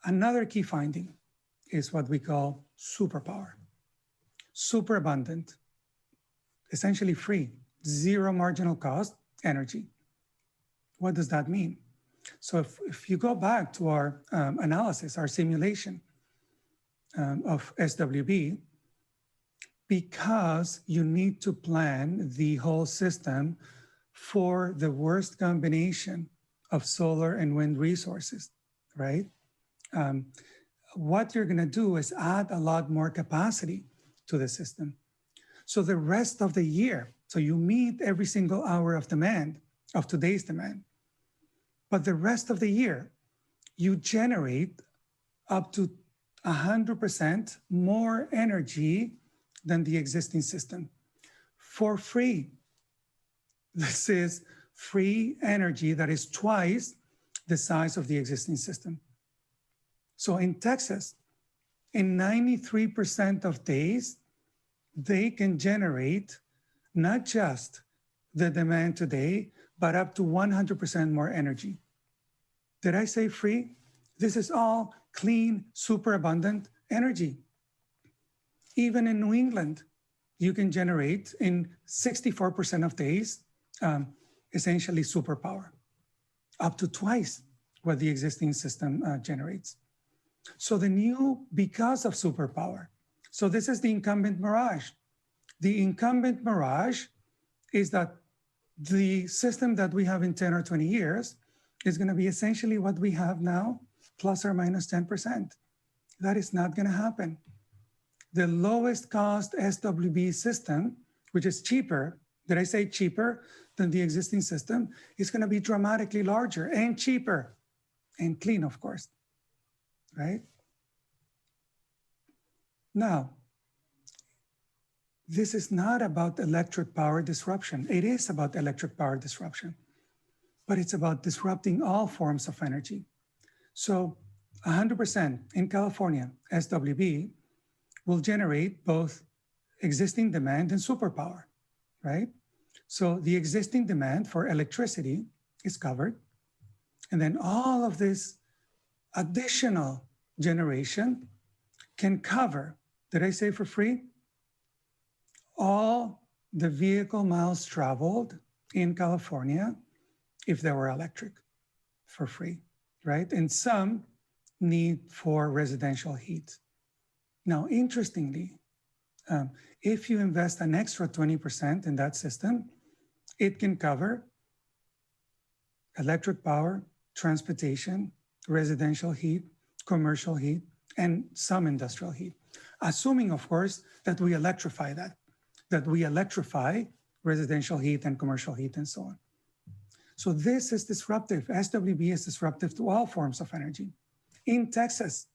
Another key finding is what we call superpower. Super abundant, essentially free, zero marginal cost energy. What does that mean? So if you go back to our analysis, our simulation of SWB, because you need to plan the whole system for the worst combination of solar and wind resources, right? What you're gonna do is add a lot more capacity to the system. So the rest of the year, so you meet every single hour of demand, of today's demand, but the rest of the year, you generate up to 100% more energy than the existing system for free. This is free energy that is twice the size of the existing system. So in Texas, in 93% of days, they can generate not just the demand today, but up to 100% more energy. Did I say free? This is all clean, super abundant energy. Even in New England, you can generate in 64% of days, essentially superpower, up to twice what the existing system generates. So the new, because of superpower, so this is the incumbent mirage. The incumbent mirage is that the system that we have in 10 or 20 years is going to be essentially what we have now, plus or minus 10%. That is not going to happen. The lowest cost SWB system, which is cheaper, did I say cheaper than the existing system, is going to be dramatically larger and cheaper and clean, of course, right? Now, this is not about electric power disruption. It is about electric power disruption, but it's about disrupting all forms of energy. So 100% in California, SWB will generate both existing demand and superpower, right? So the existing demand for electricity is covered. And then all of this additional generation can cover, did I say for free? All the vehicle miles traveled in California if they were electric for free, right? And some need for residential heat. Now, interestingly, if you invest an extra 20% in that system, it can cover electric power, transportation, residential heat, commercial heat, and some industrial heat. Assuming, of course, that we electrify that we electrify residential heat and commercial heat and so on. So this is disruptive. SWB is disruptive to all forms of energy. In Texas,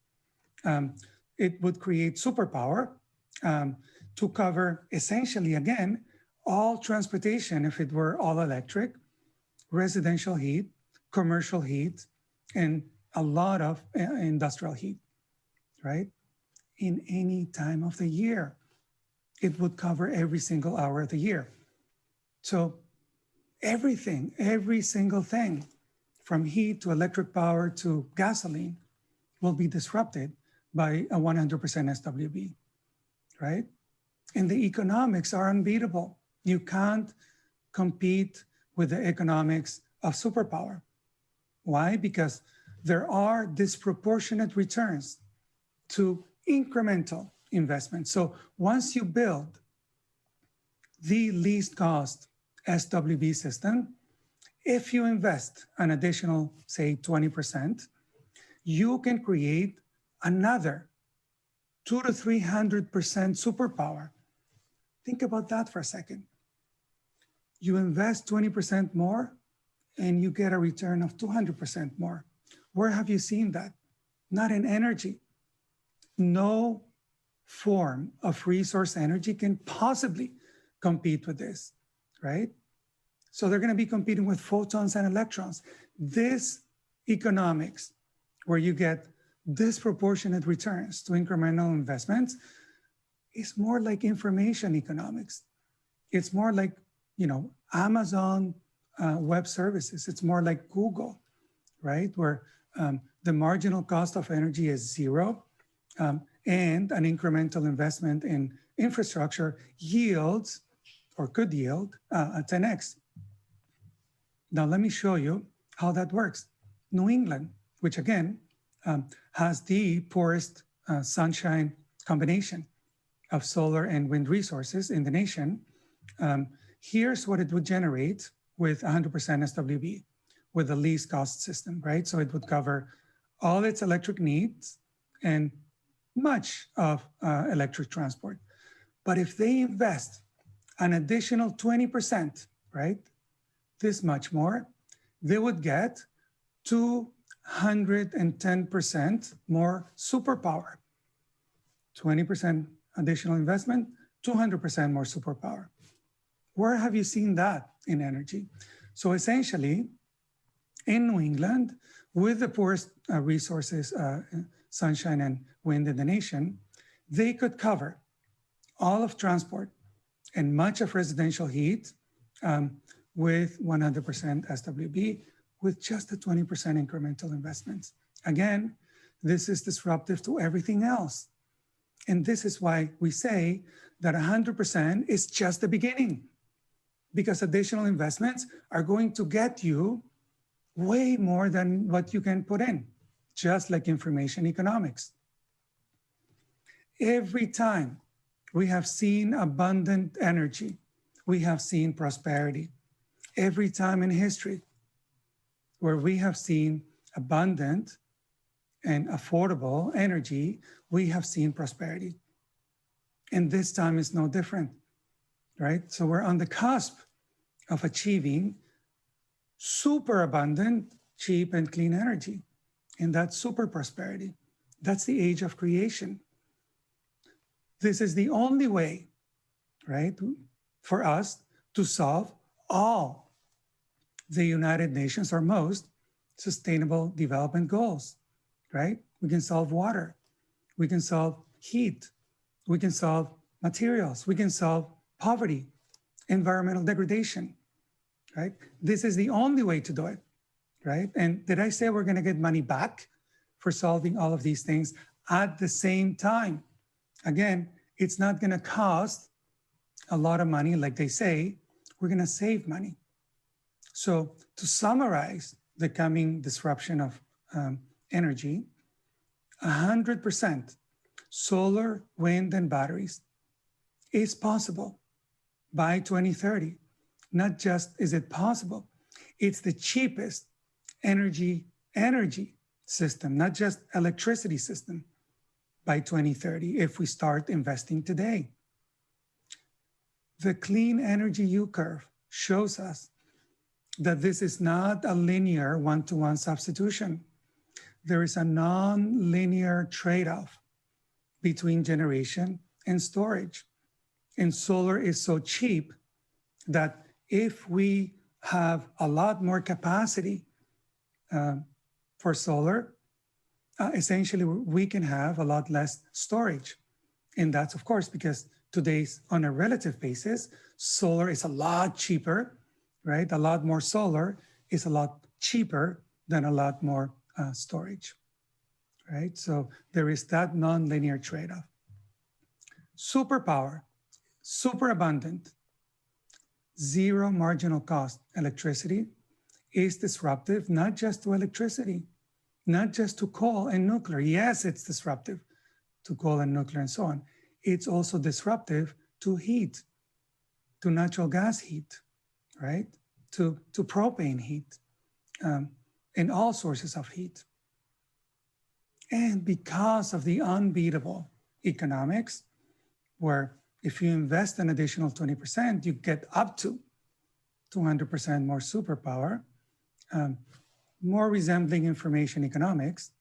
it would create superpower to cover essentially, again, all transportation if it were all electric, residential heat, commercial heat, and a lot of industrial heat, right? In any time of the year. It would cover every single hour of the year. So everything, every single thing, from heat to electric power to gasoline, will be disrupted by a 100% SWB, right? And the economics are unbeatable. You can't compete with the economics of superpower. Why? Because there are disproportionate returns to incremental investments. So once you build the least cost SWB system, if you invest an additional, say, 20%, you can create another 200 to 300% superpower. Think about that for a second. You invest 20% more and you get a return of 200% more. Where have you seen that? Not in energy. No form of resource energy can possibly compete with this, right? So they're going to be competing with photons and electrons. This economics, where you get disproportionate returns to incremental investments, is more like information economics. It's more like, Amazon Web Services. It's more like Google, right? Where the marginal cost of energy is zero, and an incremental investment in infrastructure yields, or could yield, a 10x. Now, let me show you how that works. New England, which again has the poorest sunshine combination of solar and wind resources in the nation, here's what it would generate with 100% SWB, with the least cost system, right? So it would cover all its electric needs and much of electric transport. But if they invest an additional 20%, right, this much more, they would get 210% more superpower. 20% additional investment, 200% more superpower. Where have you seen that in energy? So essentially, in New England, with the poorest resources, sunshine and wind in the nation, they could cover all of transport and much of residential heat with 100% SWB, with just a 20% incremental investments. Again, this is disruptive to everything else. And this is why we say that 100% is just the beginning, because additional investments are going to get you way more than what you can put in, just like information economics. Every time we have seen abundant energy, we have seen prosperity. Every time in history where we have seen abundant and affordable energy, we have seen prosperity. And this time is no different, right? So we're on the cusp of achieving super abundant, cheap, and clean energy. And that's super prosperity. That's the age of creation. This is the only way, right, for us to solve all the United Nations or most sustainable development goals, right? We can solve water. We can solve heat. We can solve materials. We can solve poverty, environmental degradation, right? This is the only way to do it, right? And did I say we're going to get money back for solving all of these things at the same time? Again, it's not going to cost a lot of money, like they say. We're going to save money. So to summarize the coming disruption of energy, 100% solar, wind, and batteries is possible by 2030. Not just is it possible, it's the cheapest energy system, not just electricity system, by 2030 if we start investing today. The clean energy U-curve shows us that this is not a linear one-to-one substitution. There is a non-linear trade-off between generation and storage. And solar is so cheap that if we have a lot more capacity for solar, essentially we can have a lot less storage. And that's of course because today's, on a relative basis, solar is a lot cheaper, right? A lot more solar is a lot cheaper than a lot more storage, right? So there is that non-linear trade-off. Superpower, super abundant, zero marginal cost electricity is disruptive, not just to electricity, not just to coal and nuclear. Yes, it's disruptive to coal and nuclear and so on. It's also disruptive to heat, to natural gas heat, right? To propane heat, and all sources of heat. And because of the unbeatable economics, where if you invest an additional 20%, you get up to 200% more superpower, more resembling information economics,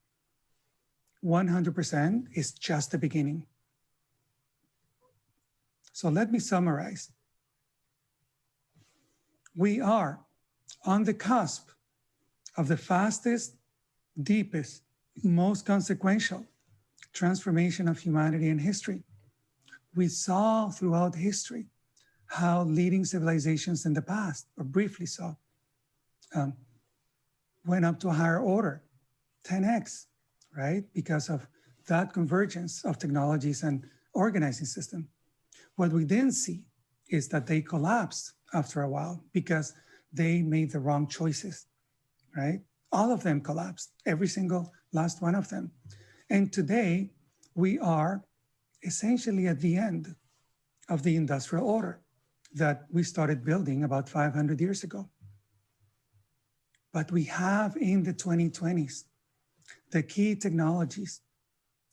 100% is just the beginning. So let me summarize. We are on the cusp of the fastest, deepest, most consequential transformation of humanity in history. We saw throughout history how leading civilizations in the past, or briefly saw, went up to a higher order, 10x, right? Because of that convergence of technologies and organizing system. What we didn't see is that they collapsed after a while because they made the wrong choices, right? All of them collapsed, every single last one of them. And today we are essentially at the end of the industrial order that we started building about 500 years ago. But we have in the 2020s the key technologies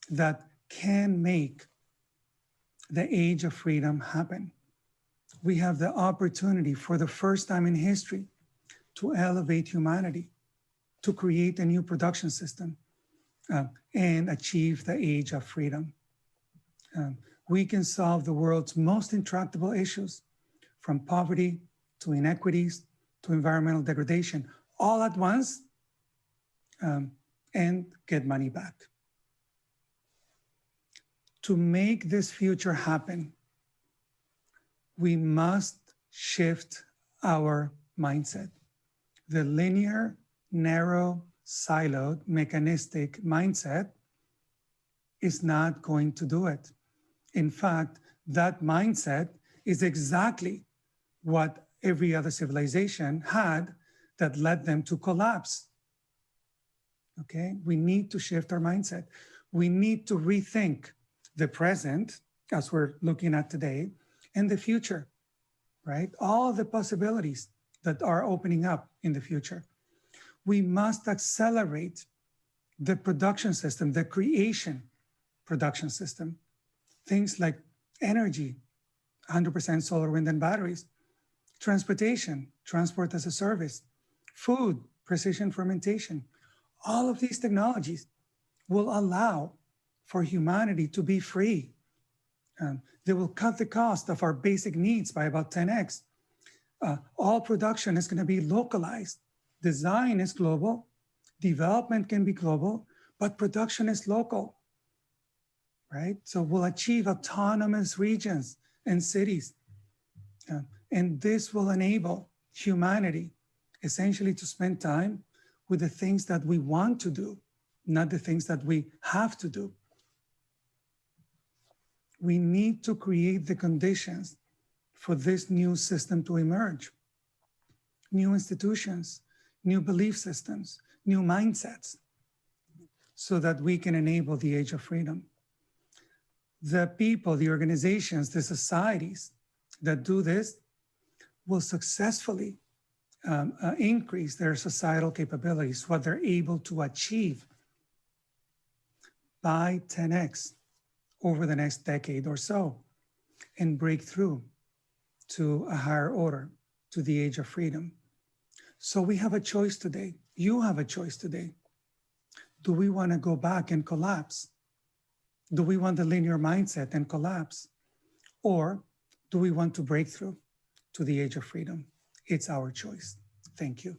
that can make the age of freedom happen. We have the opportunity for the first time in history to elevate humanity, to create a new production system, and achieve the age of freedom. We can solve the world's most intractable issues, from poverty to inequities to environmental degradation, all at once, and get money back. To make this future happen, we must shift our mindset. The linear, narrow, siloed, mechanistic mindset is not going to do it. In fact, that mindset is exactly what every other civilization had that led them to collapse. Okay, we need to shift our mindset. We need to rethink the present, as we're looking at today, and the future, right? All the possibilities that are opening up in the future. We must accelerate the production system, the creation production system. Things like energy, 100% solar, wind, and batteries. Transportation, transport as a service. Food, precision fermentation. All of these technologies will allow for humanity to be free. They will cut the cost of our basic needs by about 10x. All production is going to be localized. Design is global. Development can be global, but production is local, right? So we'll achieve autonomous regions and cities. And this will enable humanity essentially to spend time with the things that we want to do, not the things that we have to do. We need to create the conditions for this new system to emerge. New institutions, new belief systems, new mindsets. so that we can enable the age of freedom. The people, the organizations, the societies that do this will successfully increase their societal capabilities, what they're able to achieve by 10x over the next decade or so, and break through to a higher order, to the age of freedom. So we have a choice today. You have a choice today. Do we want to go back and collapse? Do we want the linear mindset and collapse? Or do we want to break through to the age of freedom? It's our choice. Thank you.